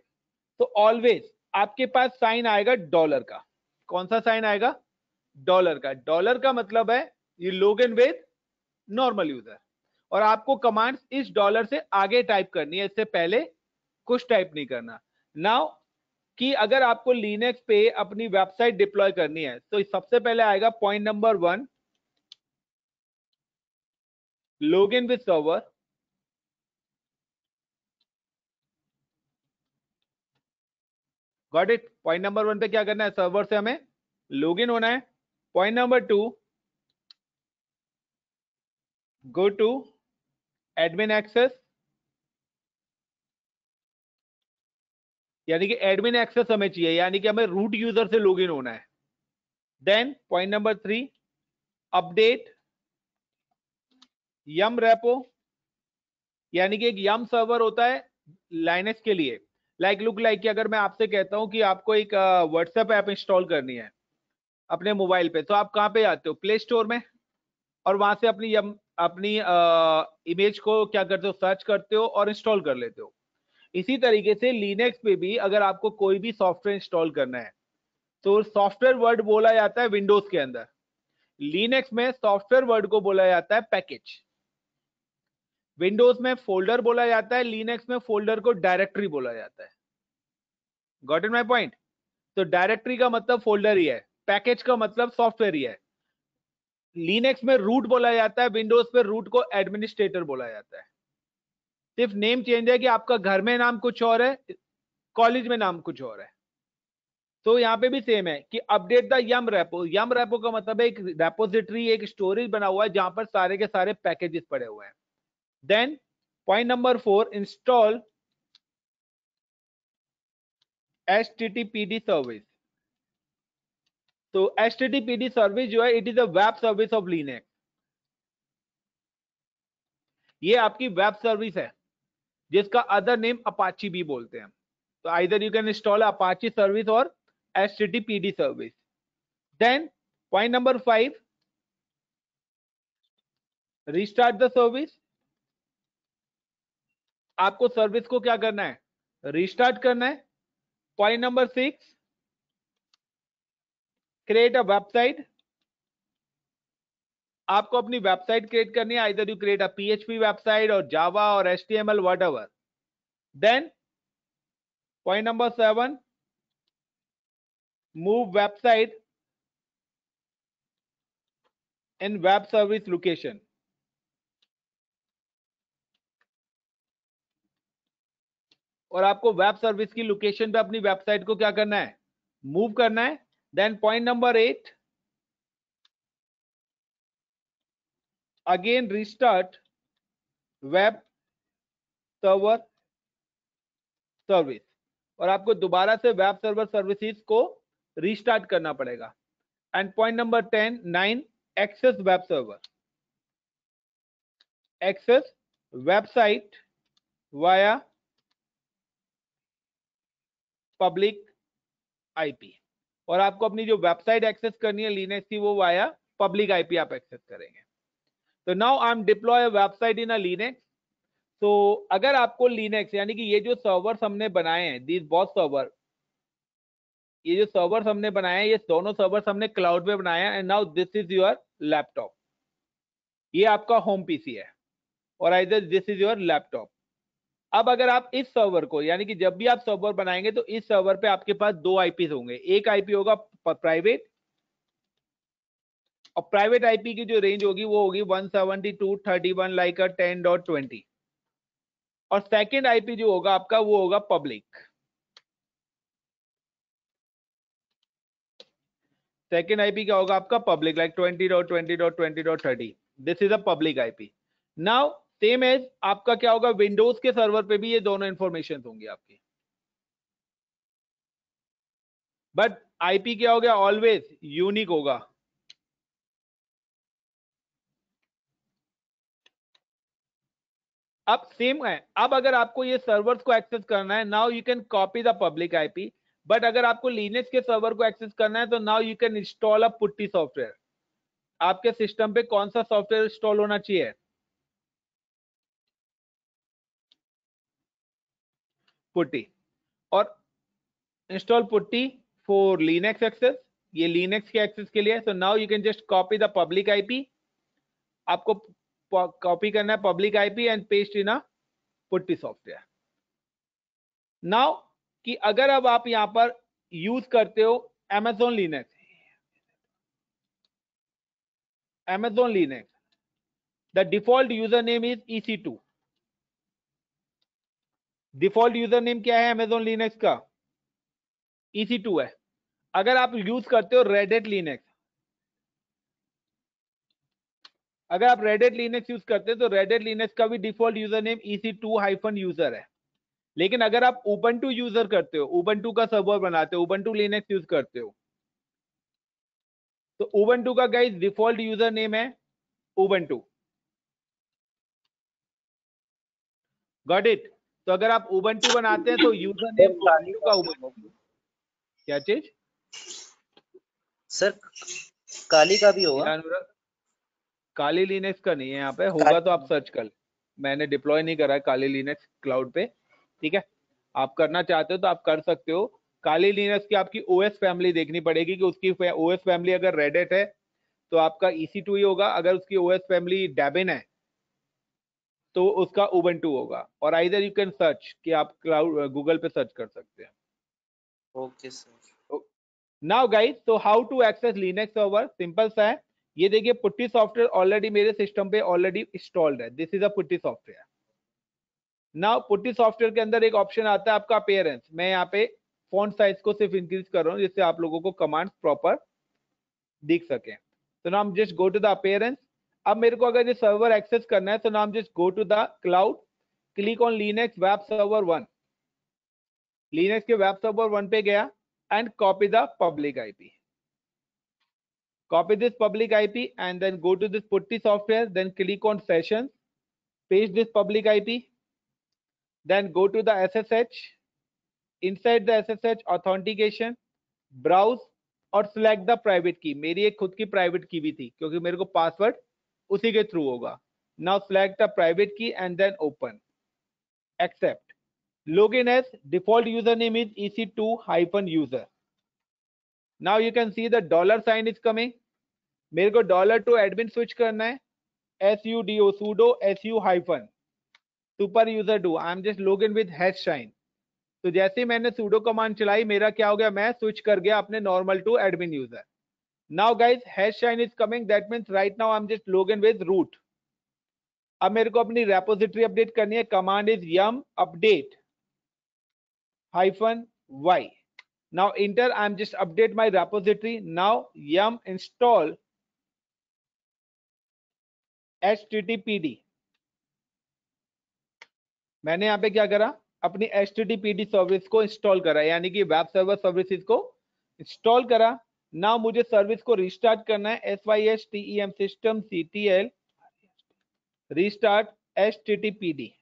तो ऑलवेज आपके पास साइन आएगा डॉलर का। कौन सा साइन आएगा? डॉलर का। डॉलर का मतलब है you log in with normal user, और आपको कमांड्स इस डॉलर से आगे टाइप करनी है, इससे पहले कुछ टाइप नहीं करना। नाउ कि अगर आपको लिनक्स पे अपनी वेबसाइट डिप्लॉय करनी है तो सबसे पहले आएगा point number 1, log in with server. Got it? Point number 1 पे क्या करना है? सर्वर से हमें लॉग इन होना है। Point number 2, go to admin access, यानी कि एडमिन एक्सेस हमें चाहिए, यानी कि हमें रूट यूजर से लॉग इन होना है। Then point number 3, update yum repo, यानी कि एक यम सर्वर होता है लाइनक्स के लिए। लुक लाइक कि अगर मैं आपसे कहता हूं कि आपको एक व्हाट्सएप ऐप इंस्टॉल करनी है अपने मोबाइल पे, तो आप कहां पे आते हो? प्ले स्टोर में, और वहां से अपनी इमेज को क्या करते हो? सर्च करते हो और इंस्टॉल कर लेते हो। इसी तरीके से लिनक्स पे भी अगर आपको कोई भी सॉफ्टवेयर इंस्टॉल करना है तो सॉफ्टवेयर वर्ड बोला जाता है विंडोज के अंदर, लिनक्स में सॉफ्टवेयर वर्ड को बोला जाता है पैकेज। विंडोज में फोल्डर बोला जाता है, लिनक्स में फोल्डर को डायरेक्टरी बोला जाता है। Got it my point? तो डायरेक्टरी का मतलब फोल्डर ही है, पैकेज का मतलब सॉफ्टवेयर ही है। लिनक्स में रूट बोला जाता है, विंडोज पे रूट को एडमिनिस्ट्रेटर बोला जाता है। सिर्फ नेम चेंज है कि आपका घर में नाम कुछ और है, कॉलेज में नाम कुछ और है। तो यहाँ पे भी सेम है कि update the yum repo. Yum repo का मतलब है एक रेपोजिटरी, एक स्टोरेज बना हुआ है जहां पर सारे के सारे पैकेजेस पड़े हुए हैं। Then point number 4, install HTTPD service. तो HTTPD सर्विस जो है, it is a web service of Linux. ये आपकी वेब सर्विस है जिसका अदर नेम अपाची भी बोलते हैं। तो either you can install Apache service or HTTPD service. Then point number 5, restart the service. आपको सर्विस को क्या करना है? रीस्टार्ट करना है। Point number 6, create a website. आपको अपनी वेबसाइट क्रिएट करनी है, either you create a PHP website or Java or HTML whatever. Then point number 7, move website in web service location. और आपको वेब सर्विस की लोकेशन पे अपनी वेबसाइट को क्या करना है? मूव करना है। Then point number 8, again restart web server service, और आपको दोबारा से वेब सर्वर सर्विसेज को रीस्टार्ट करना पड़ेगा। And point number 9, access web server, access website via public IP. और आपको अपनी जो वेबसाइट एक्सेस करनी है लिनक्स की, वो वाया पब्लिक आईपी आप एक्सेस करेंगे। तो now I am deploy a website in a Linux. तो अगर आपको लिनक्स, यानी कि ये जो सर्वर्स हमने बनाए हैं, दिस बॉस सर्वर, ये जो सर्वर्स हमने बनाए हैं, ये दोनों सर्वर्स हमने क्लाउड पे बनाए हैं। And now this is your laptop, ये आपका होम पीसी है, और either this is your laptop. अब अगर आप इस सर्वर को, यानी कि जब भी आप सर्वर बनाएंगे तो इस सर्वर पे आपके पास 2 आईपी होंगे। एक आईपी होगा प्राइवेट, और प्राइवेट आईपी की जो रेंज होगी वो होगी 172.31 लाइक 10.20, और सेकेंड आईपी जो होगा आपका वो होगा पब्लिक। सेकेंड आईपी क्या होगा आपका? Public, like 20.20.20.30। This is a public IP. Now same as आपका क्या होगा, विंडोज के सर्वर पे भी ये दोनों इंफॉर्मेशन होंगी आपकी, बट आईपी क्या हो गया? ऑलवेज यूनिक होगा। अब सेम है, अब अगर आपको ये सर्वर्स को एक्सेस करना है, now you can copy the public IP. But अगर आपको लिनक्स के सर्वर को एक्सेस करना है तो now you can install a PuTTY software. आपके सिस्टम पे कौन सा सॉफ्टवेयर इंस्टॉल होना चाहिए? पुट्टी। और install PuTTY for Linux access, ये लिनक्स के एक्सेस के लिए। So now you can just copy the public IP, आपको कॉपी करना है public IP and paste in a PuTTY software. Now कि अगर अब आप यहां पर यूज करते हो Amazon Linux, Amazon Linux, the default user name is EC2। Default user name क्या है Amazon लिनक्स का? EC2 है। अगर आप यूज करते हो रेडिट लिनक्स, अगर आप रेडिट लिनक्स यूज करते हो तो रेडिट लिनक्स का भी डिफॉल्ट यूजर नेम EC2-user है। लेकिन अगर आप उबंटू यूजर करते हो, उबंटू का सर्वर बनाते हो, उबंटू लिनक्स यूज करते हो, तो उबंटू का गाइस डिफॉल्ट यूजर नेम है उबंटू। Got it? तो अगर आप उबंटू बनाते हैं तो यूजर नेम उबंटू का उबंटू। क्या चीज सर? काली का भी होगा? अनुराग, काली लिनक्स का नहीं है यहाँ पे, होगा तो आप सर्च कर लें। मैंने डिप्लॉय नहीं करा है काली लिनक्स क्लाउड पे, ठीक है। आप करना चाहते हो तो आप कर सकते हो। काली लिनक्स की आपकी ओएस फैमिली देखनी पड़ेगी कि उसकी ओएस फैमिली अगर रेडिट है तो आपका EC2 ही होगा, अगर उसकी ओएस फैमिली डेबिन है तो उसका उबंटू होगा। और आइदर यू कैन सर्च कि आप क्लाउड गूगल पे सर्च कर सकते हैं। Okay sir. नाउ गाइस, तो how to access Linux server? Simple सा है। ये देखिए पुट्टी सॉफ्टवेयर ऑलरेडी मेरे सिस्टम पे ऑलरेडी इंस्टॉल्ड है। This is a PuTTY software. Now PuTTY software के अंदर एक ऑप्शन आता है आपका अपीयरेंस। मैं यहाँ पे फॉन्ट साइज को सिर्फ इंक्रीज कर रहा हूँ जिससे आप लोगों को कमांड प्रॉपर दिख सके। तो now just go to the appearance. अब मेरे को अगर ये सर्वर एक्सेस करना है तो now just go to the cloud, click on Linux web server 1। Linux के वेब सर्वर 1 पे गया and copy the public IP. Copy this public IP and then go to this putty software, then click on sessions, paste this public IP, then go to the SSH, inside the SSH authentication, browse और select the private key। मेरी एक खुद की private key भी थी क्योंकि मेरे को पासवर्ड उसी के थ्रू होगा। Now select the private key and then open, accept, login as default username is EC2-user। Now you can see the dollar sign is coming। मेरे को $2 स्विच करना है, sudo sudo su hyphen super user do। I am just login with hash sign. तो जैसे ही मैंने sudo command चलाई मेरा क्या हो गया, मैं स्विच कर गया अपने normal to admin user. Now guys hash sign is coming, that means right now I am just login with root. अब मेरे को अपनी रेपोजिटरी अपडेट करनी है। Command is yum update -y। now enter, I am just update my repository। now yum install httpd। मैंने यहाँ पे क्या करा, अपनी httpd सर्विस को इंस्टॉल करा, यानी कि वेब सर्वर सर्विसेज को इंस्टॉल करा। नाउ मुझे सर्विस को रिस्टार्ट करना है, SYSTEM system CTL restart httpd।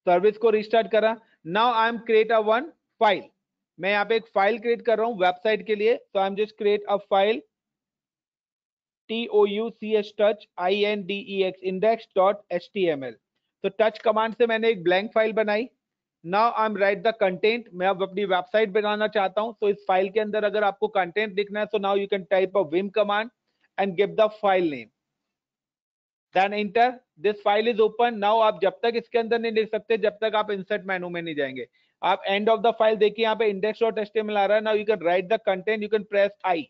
Service को रिस्टार्ट करा। Now I am create a one file. मैं यहाँ पे एक फाइल क्रिएट कर रहा हूँ वेबसाइट के लिए। तो I am just create a file touch index index.html। तो टच कमांड से मैंने एक ब्लैंक फाइल बनाई। Now I M right the content. मैं अब अपनी वेबसाइट बनाना चाहता हूं तो इस फाइल के अंदर अगर आपको कंटेंट दिखना है तो now you can type a vim command and give the file name, then enter. This file is open. Now आप जब तक इसके अंदर नहीं लिख सकते जब तक आप इंसर्ट मेनू में नहीं जाएंगे। आप एंड ऑफ द फाइल देखिए यहाँ पे index.html आ रहा है। Now you can write the content, you can press I।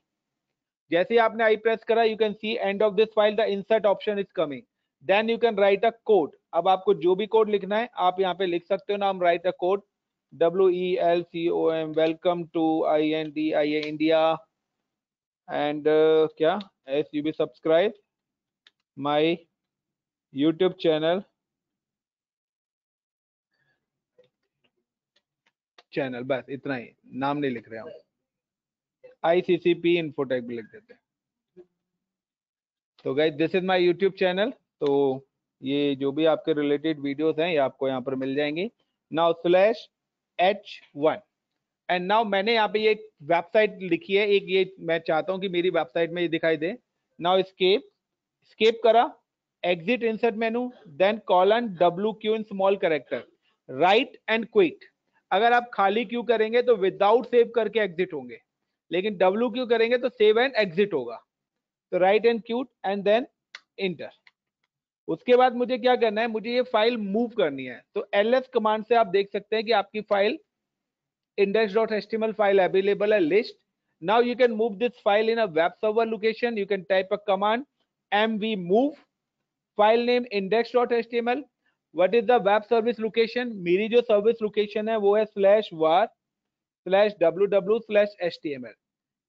जैसे ही आपने आई प्रेस करा you can see end of this file the insert option is coming, then you can write a code. अब आपको जो भी कोड लिखना है आप यहाँ पे लिख सकते हो ना। हम write a code WELCOM welcome to INDIA India and क्या SUB subscribe my YouTube channel बस इतना ही, नाम नहीं लिख रहे हम। ICCP इन्फोटेक भी लिख देते हैं। तो guys this is my YouTube channel. तो ये जो भी आपके रिलेटेड वीडियोस हैं ये आपको यहाँ पर मिल जाएंगे। नाउ /h1 एंड नाउ मैंने यहाँ पे ये वेबसाइट लिखी है एक, ये मैं चाहता हूँ कि मेरी वेबसाइट में ये दिखाई दे। नाउ स्केप करा, exit insert menu, then colon WQ in small character. Write and quit. अगर आप खाली क्यू करेंगे तो विदाउट सेव करके एग्जिट होंगे, लेकिन डब्ल्यू क्यू करेंगे तो सेव एंड एग्जिट होगा। तो write and quit and then enter. उसके बाद मुझे क्या करना है, मुझे ये फाइल मूव करनी है। तो ls कमांड से आप देख सकते हैं कि आपकी फाइल index.html फाइल अवेलेबल है list. Now you can move this file in a web server location. You can type a command mv move file name index.html। What is the web service location? मेरी जो service location है वो है /var/www/html।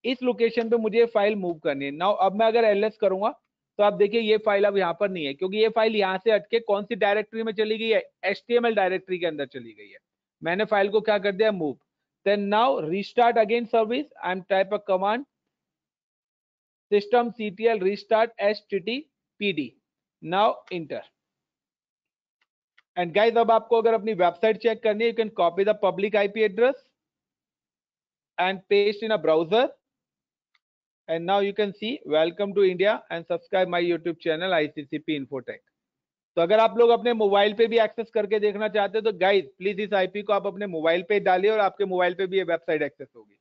इस location पे मुझे file move करनी है। नाउ अब मैं अगर ls करूंगा तो आप देखिए ये फाइल अब यहाँ पर नहीं है, क्योंकि ये फाइल यहाँ से हटके कौन सी डायरेक्टरी में चली गई है, html डायरेक्टरी के अंदर चली गई है। मैंने फाइल को क्या कर दिया, move. Then now restart again service, I am type a command systemctl restart httpd। Now enter. And guys अब आपको अगर अपनी वेबसाइट चेक करनी है, you can copy the public IP address and paste in a browser, and now you can see welcome to India and subscribe my YouTube channel ICCP Infotech। तो अगर आप लोग अपने मोबाइल पे भी एक्सेस करके देखना चाहते हो तो गाइस प्लीज इस आईपी को आप अपने मोबाइल पे डालिए और आपके मोबाइल पे भी ये वेबसाइट एक्सेस होगी।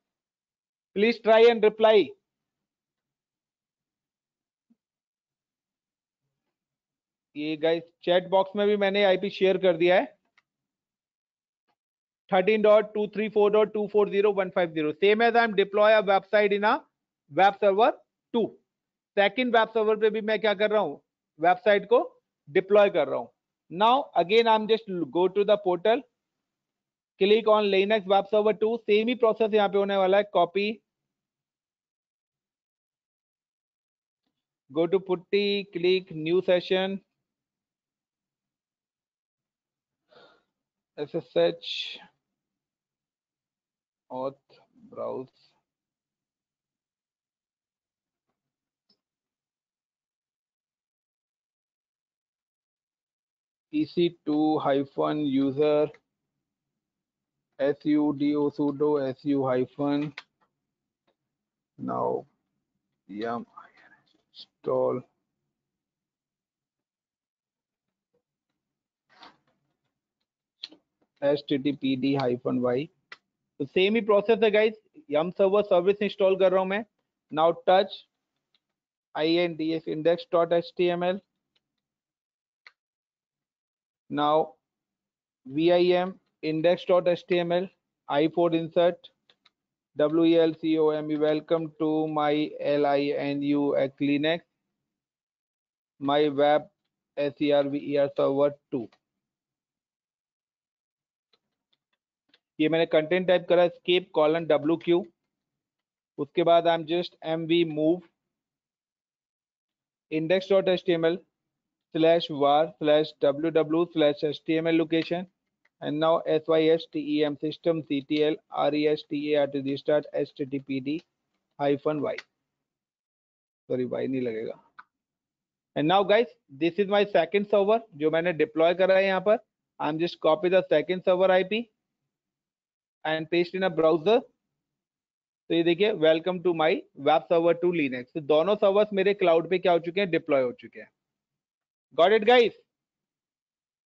Please try and reply. ये गाइस चैट बॉक्स में भी मैंने आईपी शेयर कर दिया है 13.234.240.150, same as I am deploy a website in a web server 2। Second web server पे भी मैं क्या कर रहा हूं, वेबसाइट को डिप्लॉय कर रहा हूं। Now again I am just go to the portal, click on Linux web server 2। Same ही प्रोसेस यहां पे होने वाला है। Copy, go to PuTTY, click new session, ssh auth browse, ec2-user sudo su hyphen now yum install httpd-y। तो same ही process है guys, यम server service install कर रहा हूं मैं। Now touch index.html, now vim index.html, i4 insert welcome, welcome to my linux Linux my web server server 2। ये मैंने content type करा escape colon wq। उसके बाद आई am just mv move index.html/var/www/html location, and now system systemctl restart httpd-y। Sorry y नहीं लगेगा। And now guys this is my second server जो मैंने deploy करा है यहाँ पर। I am just copy the second server IP and paste in a browser. तो ये देखिए welcome to my web server 2 Linux. तो दोनों सर्वर्स मेरे क्लाउड पे क्या हो चुके हैं, डिप्लॉय हो चुके हैं। Got it guys?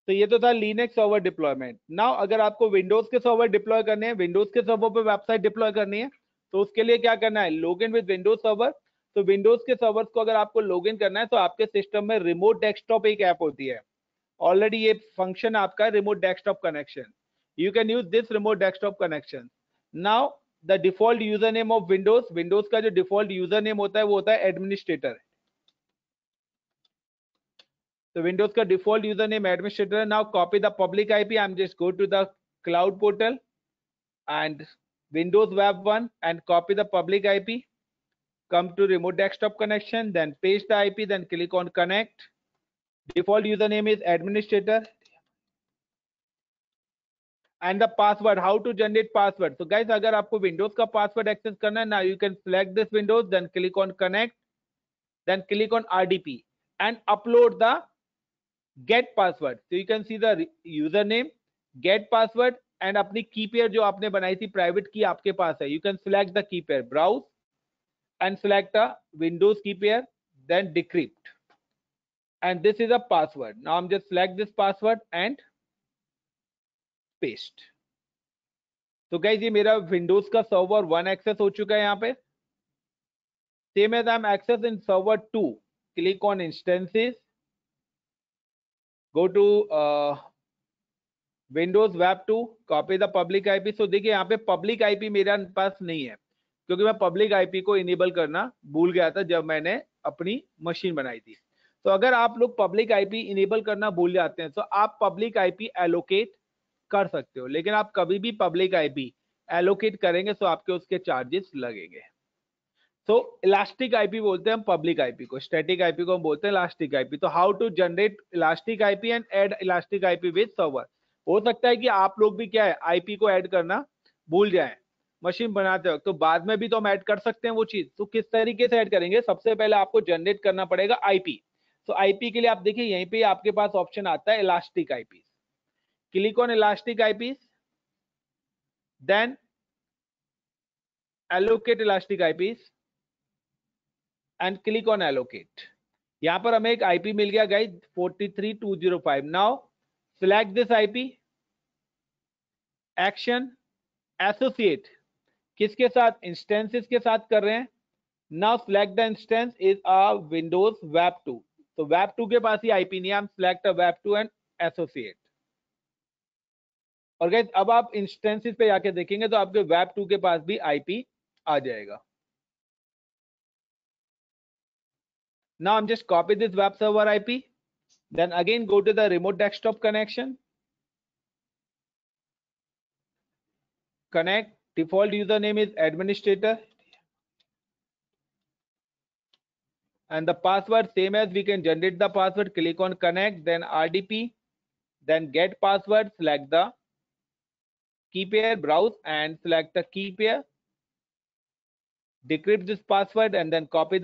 तो ये तो था लिनक्स सर्वर डिप्लॉयमेंट। नाउ अगर आपको विंडोज के सर्वर डिप्लॉय करने हैं, विंडोज के सर्वर पे वेबसाइट डिप्लॉय करनी है, तो उसके लिए क्या करना है, log in with Windows server. तो विंडोज के सर्वर्स को अगर आपको लॉग इन करना है तो आपके सिस्टम में रिमोट डेस्कटॉप एक ऐप होती है। ऑलरेडी ये फंक्शन आपका remote desktop connection. You can use this remote desktop connection. Now the default user name of Windows, Windows का जो डिफॉल्ट यूजर नेम होता है वो होता है एडमिनिस्ट्रेटर। तो विंडोज का default user name administrator. Now copy the public IP, I am just go to the cloud portal and Windows Web 1 and copy the public IP, come to remote desktop connection, then paste the IP, then click on connect. Default username is administrator and the password, how to generate password। So guys अगर आपको Windows का password access करना है, now you can select this Windows, then click on connect, then click on RDP and upload the get password। So you can see the username, get password and अपनी की pair जो आपने बनाई थी private की आपके पास है। You can select the key pair, browse and select a Windows key pair, then decrypt, and this is a password। Now I'm just select this password and paste. तो गाइज ये मेरा विंडोज का server 1 access हो चुका है यहाँ पे। Same as I am access in server 2, click on instances, go to Windows web 2, copy the public IP. So देखिए यहाँ पे पब्लिक आईपी मेरे पास नहीं है, क्योंकि मैं पब्लिक आईपी को इनेबल करना भूल गया था जब मैंने अपनी मशीन बनाई थी। तो अगर आप लोग पब्लिक आईपी इनेबल करना भूल जाते हैं तो आप पब्लिक आईपी एलोकेट कर सकते हो, लेकिन आप कभी भी पब्लिक आईपी एलोकेट करेंगे तो आपके उसके चार्जेस लगेंगे। तो इलास्टिक आईपी बोलते हैं हम पब्लिक आईपी को, स्टैटिक आईपी को हम बोलते हैं इलास्टिक आईपी। तो how to generate elastic IP and add elastic IP with server. हो सकता है कि आप लोग भी क्या है आईपी को ऐड करना भूल जाएं मशीन बनाते वक्त, तो बाद में भी तो हम ऐड कर सकते हैं वो चीज। तो किस तरीके से ऐड करेंगे, सबसे पहले आपको जनरेट करना पड़ेगा आईपी। तो आईपी के लिए आप देखिए यहीं पे आपके पास ऑप्शन आता है elastic IP, click on elastic IP, then allocate elastic IPs and click on allocate। यहां पर हमें एक आईपी मिल गया guys 43205। Now select this IP, action associate किसके साथ, इंस्टेंसेस के साथ कर रहे हैं। Now select the instance is a Windows web 2। तो वेब 2 के पास ही आईपी नहीं है, हम select a web 2 and associate. और गाइस अब आप इंस्टेंसेस पे जाके देखेंगे तो आपके वेब 2 के पास भी आईपी आ जाएगा। Now I'm just copy this web server IP, then again go to the remote desktop connection, connect, default username is administrator, and the password same as we can generate the password, click on connect, then RDP, then get password, select the key pair, browse and select the key pair, decrypt this password and then copy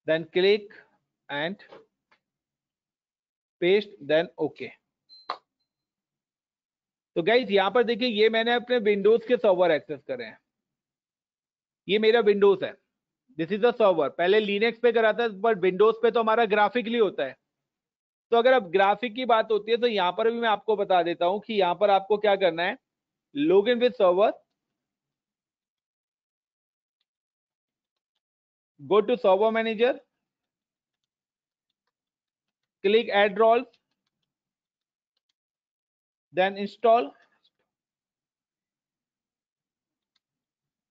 then click and paste, then OK। तो guys यहां पर देखिए ये मैंने अपने Windows के server access करे हैं, ये मेरा विंडोज है, दिस इज द सर्वर। पहले लिनक्स पे करा था, बट विंडोज पे तो हमारा ग्राफिकली होता है। तो अगर अब ग्राफिक की बात होती है तो यहां पर भी मैं आपको बता देता हूं कि यहां पर आपको क्या करना है, log in with server, go to server manager, click add roles, then install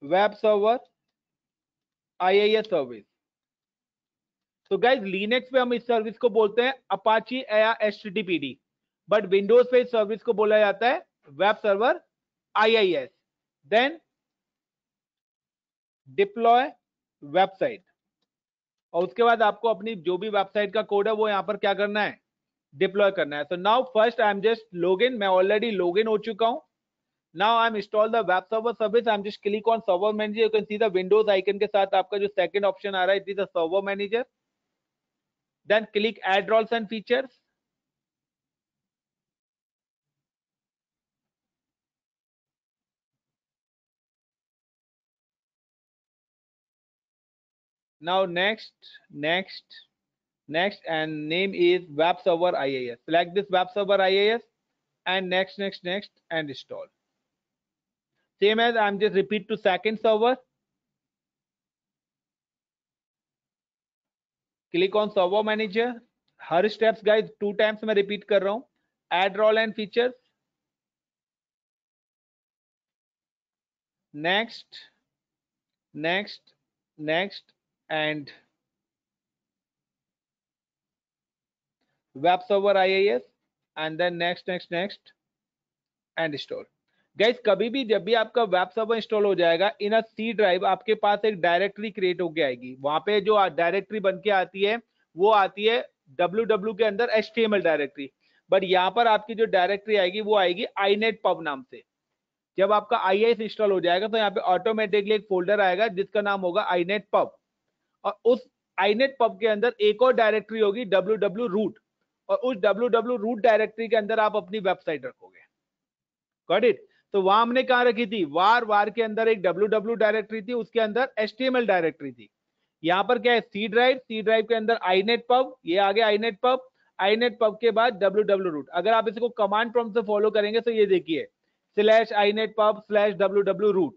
web server IIS service. तो गाइज लिनक्स पे हम इस सर्विस को बोलते हैं अपाची या HTTPD, बट विंडोज पे इस सर्विस को बोला जाता है web server IIS। Then deploy website, और उसके बाद आपको अपनी जो भी वेबसाइट का कोड है वो यहां पर क्या करना है, डिप्लॉय करना है। तो now first I am just log in, मैं ऑलरेडी लॉग इन हो चुका हूं। Now I M install the web server service, I am just click on server manager, you can see the Windows icon के साथ आपका जो second option आ रहा है, it is the server manager. Then click add roles and features, now next and name is web server IIS, select this web server IIS and next and install. Same as I'm just repeat to second server, click on server manager, her steps guys 2 times मैं repeat कर रहा हूं, add role and features, next and web server IIS and then next and install। Guys कभी भी जब भी आपका web server install हो जाएगा, इन अ सी ड्राइव आपके पास एक डायरेक्टरी क्रिएट होके आएगी। वहां पे जो डायरेक्टरी बन के आती है वो आती है www के अंदर HTML डायरेक्टरी, बट यहाँ पर आपकी जो डायरेक्टरी आएगी वो आएगी inetpub नाम से। जब आपका IIS इंस्टॉल हो जाएगा तो यहाँ पे ऑटोमेटिकली एक फोल्डर आएगा जिसका नाम होगा inetpub, और उस inetpub के अंदर एक और डायरेक्टरी होगी www root, और उस www root डायरेक्टरी के अंदर आप अपनी वेबसाइट रखोगे। Got it. तो वहां हमने कहा रखी थी, वार के अंदर एक www डायरेक्टरी थी, उसके अंदर HTML डायरेक्टरी थी। यहाँ पर क्या है, सी ड्राइव के अंदर inetpub, ये आ गया inetpub, inetpub के बाद www root। अगर आप इसको कमांड प्रॉम्प्ट से फॉलो करेंगे तो ये देखिए /inetpub/www root।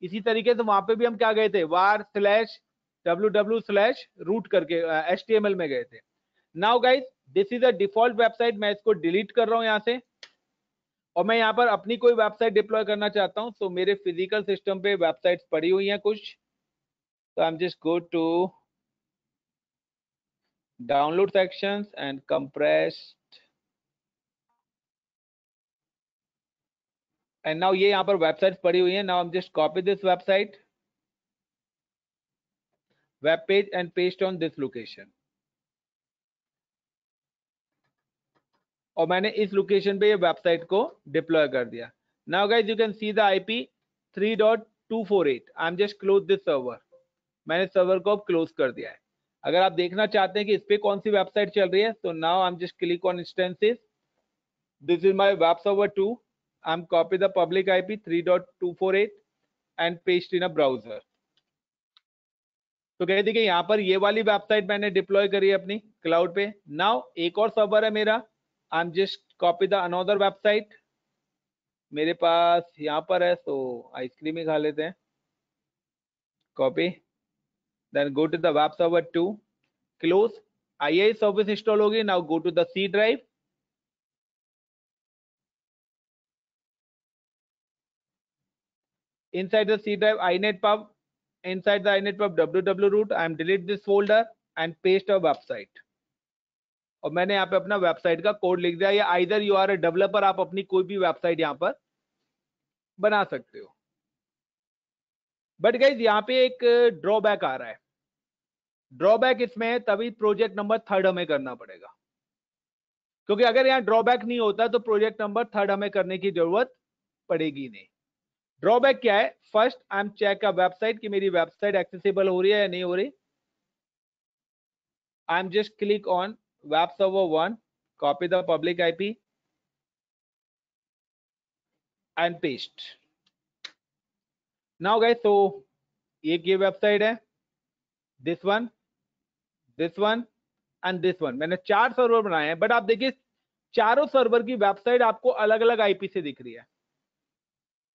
इसी तरीके से वहां पे भी हम क्या गए थे, var/www/root करके HTML में गए थे। Now guys this is a default website, मैं इसको डिलीट कर रहा हूं यहां से, और मैं यहाँ पर अपनी कोई वेबसाइट डिप्लॉय करना चाहता हूं। तो मेरे फिजिकल सिस्टम पे वेबसाइट्स पड़ी हुई हैं कुछ, तो I am just go to download sections and compressed, and now ये यहाँ पर वेबसाइट्स पड़ी हुई हैं। Now I am just copy this website web page and paste on this location, और मैंने इस लोकेशन पे ये वेबसाइट को डिप्लॉय कर दिया। Now guys you can see the IP 3.248। I am just close this server, मैंने सर्वर को अब क्लोज कर दिया है। अगर आप देखना चाहते हैं कि इस पे कौन सी वेबसाइट चल रही है, तो now I am just click on instances, this is my web server 2, I am copy the public IP 3.248 and paste in a browser. तो कहते कि यहाँ पर ये वाली वेबसाइट मैंने डिप्लॉय करी है अपनी क्लाउड पे। नाउ एक और सर्वर है मेरा, आई am just copy the another website, मेरे पास यहाँ पर है, तो आइसक्रीम ही खा लेते हैं, copy, then go to the web server 2, close, IIS service install होगी। Now go to the C drive, inside the C drive inetpub, inside the inetpub www root, I am delete this folder and paste a website, और मैंने यहाँ पे अपना website का code लिख दिया। या either you are a developer, आप अपनी कोई भी वेबसाइट यहाँ पर बना सकते हो। बट गाइज यहाँ पे एक ड्रॉबैक आ रहा है, ड्रॉबैक इसमें है तभी प्रोजेक्ट नंबर 3 हमें करना पड़ेगा, क्योंकि अगर यहाँ ड्रॉबैक नहीं होता तो प्रोजेक्ट नंबर 3 हमें करने की जरूरत पड़ेगी नहीं। ड्रॉबैक क्या है, first I am check a website कि मेरी वेबसाइट एक्सेसिबल हो रही है या नहीं हो रही। आई am just click on web server 1, copy the public IP and paste. Now guys तो एक ये वेबसाइट है, this one and this one, मैंने 4 सर्वर बनाए हैं। बट आप देखिए चारों सर्वर की वेबसाइट आपको अलग अलग IP से दिख रही है,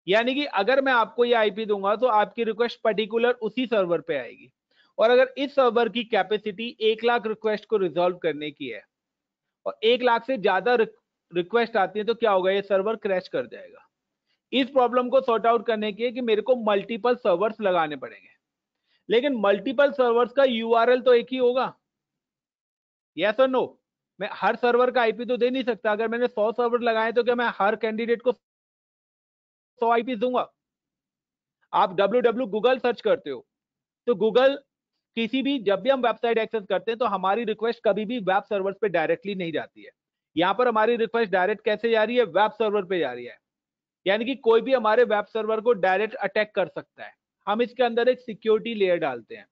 यानी कि अगर मैं आपको ये IP दूंगा तो आपकी रिक्वेस्ट पर्टिकुलर उसी सर्वर पे आएगी। और अगर इस सर्वर की कैपेसिटी 1 लाख रिक्वेस्ट को रिजॉल्व करने की है और 1 लाख से ज्यादा रिक्वेस्ट आती है, तो क्या होगा, ये सर्वर क्रैश कर जाएगा। इस प्रॉब्लम को सॉर्ट आउट करने के लिए कि मेरे को मल्टीपल सर्वर्स लगाने पड़ेंगे, लेकिन मल्टीपल सर्वर्स का URL तो एक ही होगा, यस और नो। मैं हर सर्वर का IP तो दे नहीं सकता। अगर मैंने 100 सर्वर लगाए तो क्या मैं हर कैंडिडेट को 100 IP दूंगा? आप www गूगल सर्च करते हो तो गूगल किसी भी, जब भी हम वेबसाइट एक्सेस करते हैं तो हमारी रिक्वेस्ट कभी भी वेब सर्वर पे डायरेक्टली नहीं जाती है। यहाँ पर हमारी रिक्वेस्ट डायरेक्ट कैसे जा रही है, वेब सर्वर पे जा रही है, यानी कि कोई भी हमारे वेब सर्वर को डायरेक्ट अटैक कर सकता है। हम इसके अंदर एक सिक्योरिटी लेयर डालते हैं,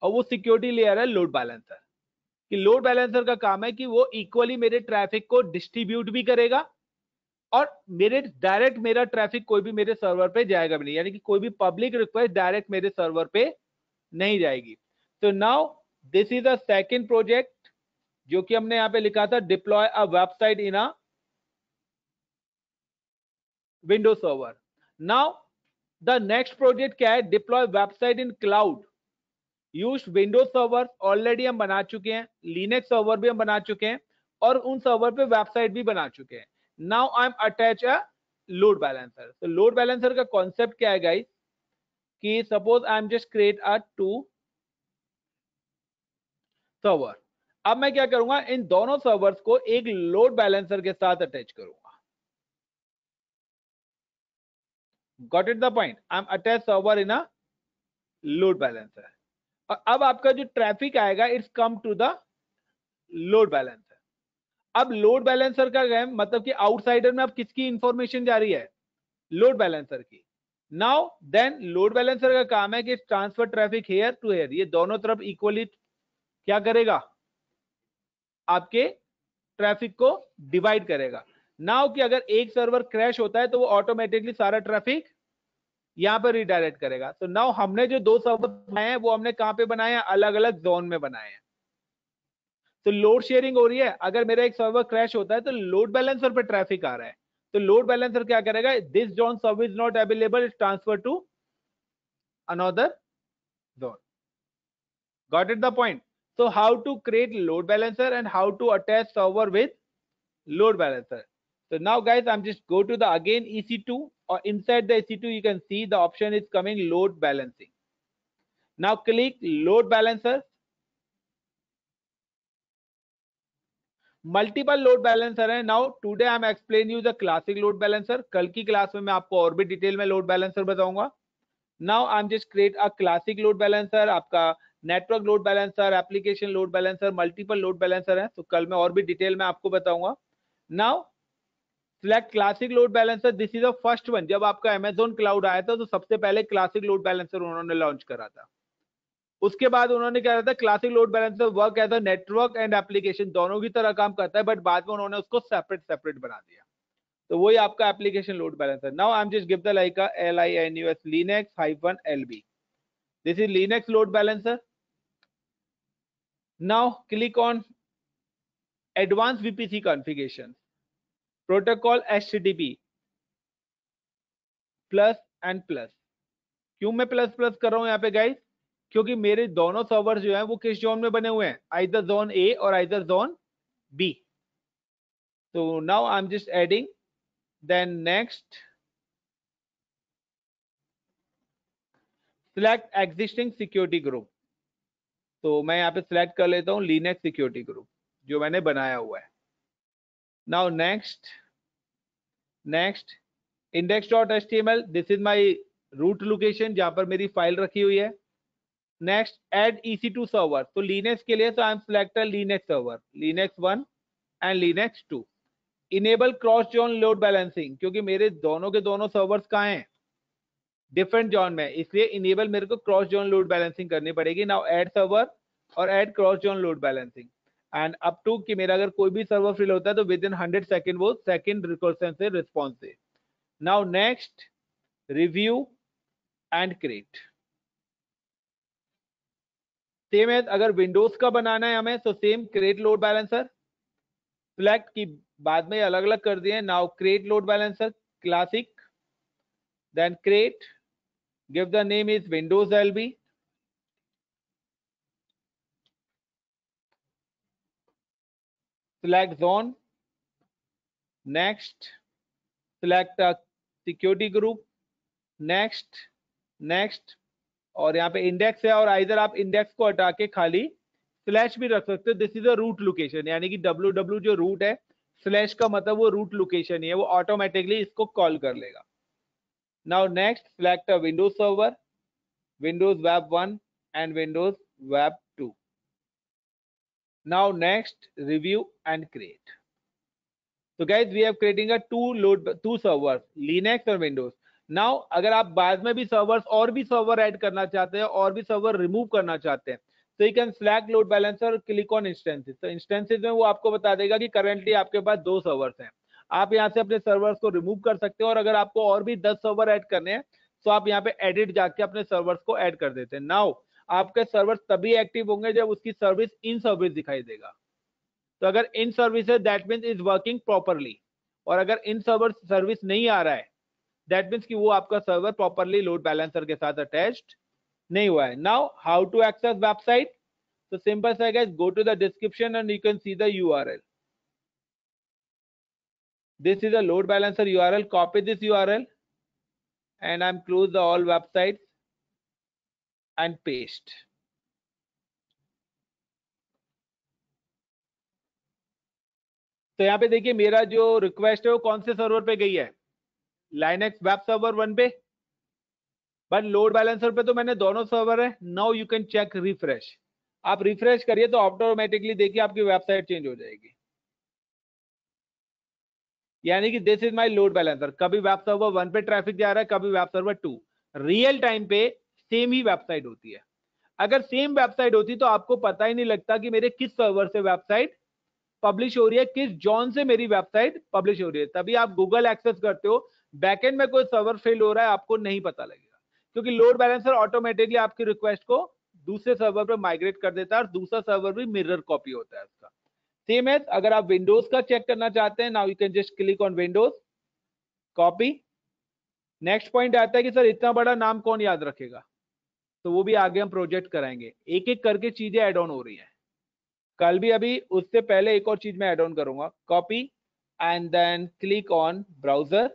और वो सिक्योरिटी लेयर है लोड बैलेंसर। कि लोड बैलेंसर का काम है कि वो इक्वली मेरे ट्रैफिक को डिस्ट्रीब्यूट भी करेगा, और मेरे डायरेक्ट मेरा ट्रैफिक कोई भी मेरे सर्वर पे जाएगा भी नहीं, यानी कि कोई भी पब्लिक रिक्वेस्ट डायरेक्ट मेरे सर्वर पे नहीं जाएगी। तो now this is the second project जो कि हमने यहाँ पे लिखा था, deploy a website in a window server. Now the next project क्या है, deploy website in cloud. Use Windows server already हम बना चुके हैं, लिनक्स सर्वर भी हम बना चुके हैं, और उन सर्वर पे वेबसाइट भी बना चुके हैं। Now I am attach a load balancer. तो लोड बैलेंसर का कॉन्सेप्ट क्या है गाइस, कि suppose I am just create a 2 server. अब मैं क्या करूंगा, इन दोनों सर्वर्स को एक लोड बैलेंसर के साथ अटैच करूंगा। Got it the point, I am attach server in a load balancer. और अब आपका जो ट्रैफिक आएगा it's come to the load balancer. अब लोड बैलेंसर का क्या मतलब कि आउटसाइडर में अब किसकी इंफॉर्मेशन जा रही है, लोड बैलेंसर की। नाउ देन लोड बैलेंसर का काम है कि transfer traffic here to here, ये दोनों तरफ इक्वली क्या करेगा, आपके ट्रैफिक को डिवाइड करेगा। नाउ कि अगर एक सर्वर क्रैश होता है तो वो ऑटोमेटिकली सारा ट्रैफिक यहां पर रिडायरेक्ट करेगा। तो नाउ हमने जो 2 सर्वर बनाए हैं वो हमने कहां पे बनाए हैं, अलग अलग जोन में बनाए हैं। तो लोड शेयरिंग हो रही है, अगर मेरा एक सर्वर क्रैश होता है तो लोड बैलेंसर पे ट्रैफिक आ रहा है, तो लोड बैलेंसर क्या करेगा, this zone service not available, is transfer to another zone. Got it the point? So how to create load balancer and how to attach server with load balancer. So now guys, I'm just go to the again EC2, or inside the EC2 you can see the option is coming load balancing. Now click load balancer. Multiple load balancer है. Now today I'm explain you the classic load balancer. कल की class में मैं आपको और भी detail में load balancer बताऊंगा. Now I'm just create a classic load balancer. आपका network load balancer, application load balancer, multiple load balancer है, तो कल मैं और भी डिटेल में आपको बताऊंगा. Now select classic load balancer. This is the first one. जब आपका अमेजोन क्लाउड आया था तो सबसे पहले क्लासिक लोड बैलेंसर उन्होंने लॉन्च करा था. उसके बाद उन्होंने क्या था, classic load balancer work as a network and application दोनों की तरह काम करता है, बट बाद में उन्होंने उसको सेपरेट बना दिया. तो वही आपका application load balancer. Now I am just give the like LINUX Linux-LB. This is Linux load balancer. Now click on advanced VPC configuration, protocol HTTP plus and plus. क्यों मैं प्लस प्लस कर रहा हूं यहाँ पे गाइस, क्योंकि मेरे दोनों सर्वर जो है वो किस जोन में बने हुए हैं, आइदर जोन ए और आइदर जोन बी. तो now I am just adding. Then next select existing security group. तो मैं यहाँ पे सिलेक्ट कर लेता हूँ लिनक्स सिक्योरिटी ग्रुप जो मैंने बनाया हुआ है. Now next index.html. This is my root location जहां पर मेरी फाइल रखी हुई है. Next add EC2 server. तो लिनक्स के लिए तो I M select Linux server, Linux 1 and Linux 2. Enable cross zone load balancing, क्योंकि मेरे दोनों के दोनों सर्वर्स कहाँ हैं, डिफरेंट जोन में, इसलिए इनेबल मेरे को क्रॉस जोन लोड बैलेंसिंग करनी पड़ेगी. नाउ ऐड सर्वर और add cross zone load balancing and up to कि मेरा अगर कोई भी सर्वर फेल होता है तो विद इन 100 सेकंड वो सेकंड रिकर्सन से रिस्पॉन्स दे. Now next review and create. Same है, अगर विंडोज का बनाना है हमें तो same create load balancer. Select की बाद में अलग अलग कर दिए. Now create load balancer classic, then create, give the name is Windows LB. Select zone. Next, select a security group. Next, और यहाँ पे इंडेक्स है, और आइदर आप इंडेक्स को हटा के खाली स्लैश भी रख सकते हो. This is a root location, यानी कि www जो रूट है, स्लैश का मतलब वो रूट लोकेशन ही है, वो ऑटोमेटिकली इसको कॉल कर लेगा. Now next, select a Windows server, Windows Web 1 and Windows Web 2. Now next, review and create. So guys, we are creating a two servers, Linux और Windows. Now अगर आप बाद में भी servers और भी server ऐड करना चाहते हैं और भी server रिमूव करना चाहते हैं, तो you can select load balancer, click on instances. तो instances में वो आपको बता देगा कि currently आपके पास 2 servers हैं. आप यहाँ से अपने सर्वर्स को रिमूव कर सकते हो, और अगर आपको और भी 10 सर्वर ऐड करने हैं तो आप यहाँ पे एडिट जाके अपने सर्वर्स को ऐड कर देते हैं. नाउ आपके सर्वर्स तभी एक्टिव होंगे जब उसकी सर्विस इन सर्विस दिखाई देगा. तो अगर इन सर्विस है that means is working properly, और अगर इन सर्वर सर्विस नहीं आ रहा है दैट मीन्स कि वो आपका सर्वर प्रॉपरली लोड बैलेंसर के साथ अटैच्ड नहीं हुआ है. Now how to access website. तो सिंपल सा है, go to the description and you can see the URL. This is a load balancer URL. Copy this URL and I'm close the all websites and paste. तो यहाँ पे देखिए मेरा जो request है वो कौन से सर्वर पे गई है, Linux वेब सर्वर 1 पे, बट लोड बैलेंसर पे तो मैंने दोनों सर्वर है. Now you can check refresh. आप रिफ्रेश करिए तो ऑटोमेटिकली देखिए आपकी वेबसाइट चेंज हो जाएगी. यानी कि this is my load balancer. कभी वेब सर्वर 1 पे ट्रैफिक जा रहा है, कभी वेब सर्वर 2. रियल टाइम पे सेम ही वेबसाइट होती है. अगर सेम वेबसाइट होती तो आपको पता ही नहीं लगता कि मेरे किस सर्वर से वेबसाइट पब्लिश हो रही है, किस जोन से मेरी वेबसाइट पब्लिश हो रही है. तभी आप गूगल एक्सेस करते हो, बैकएंड में कोई सर्वर फेल हो रहा है आपको नहीं पता लगेगा, क्योंकि लोड बैलेंसर ऑटोमेटिकली आपकी रिक्वेस्ट को दूसरे सर्वर पे माइग्रेट कर देता है और दूसरा सर्वर भी मिरर कॉपी होता है उसका। सेम है, अगर आप विंडोज का चेक करना चाहते हैं, now you can just click on Windows, copy. Next point आता है कि सर इतना बड़ा नाम कौन याद रखेगा, तो वो भी आगे हम प्रोजेक्ट कराएंगे। एक एक करके चीजें ऐड ऑन हो रही हैं कल भी। अभी उससे पहले एक और चीज मैं ऐड ऑन करूंगा, copy and then click on browser.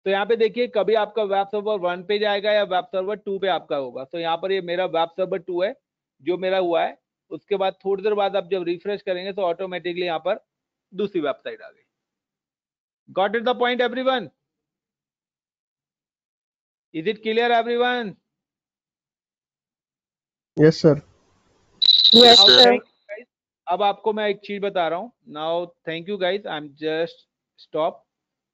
तो यहाँ पे देखिए कभी आपका वेब सर्वर 1 पे जाएगा या वेब सर्वर 2 पे आपका होगा। तो यहाँ पर ये मेरा वेब सर्वर 2 है जो मेरा हुआ है। उसके बाद थोड़ी देर बाद आप जब रिफ्रेश करेंगे तो ऑटोमेटिकली यहाँ पर दूसरी वेबसाइट आ गई। Got it the point everyone? Is it clear everyone? Yes sir. Yes, sir. अब आपको मैं एक चीज बता रहा हूँ। Now thank you guys, I am just stop.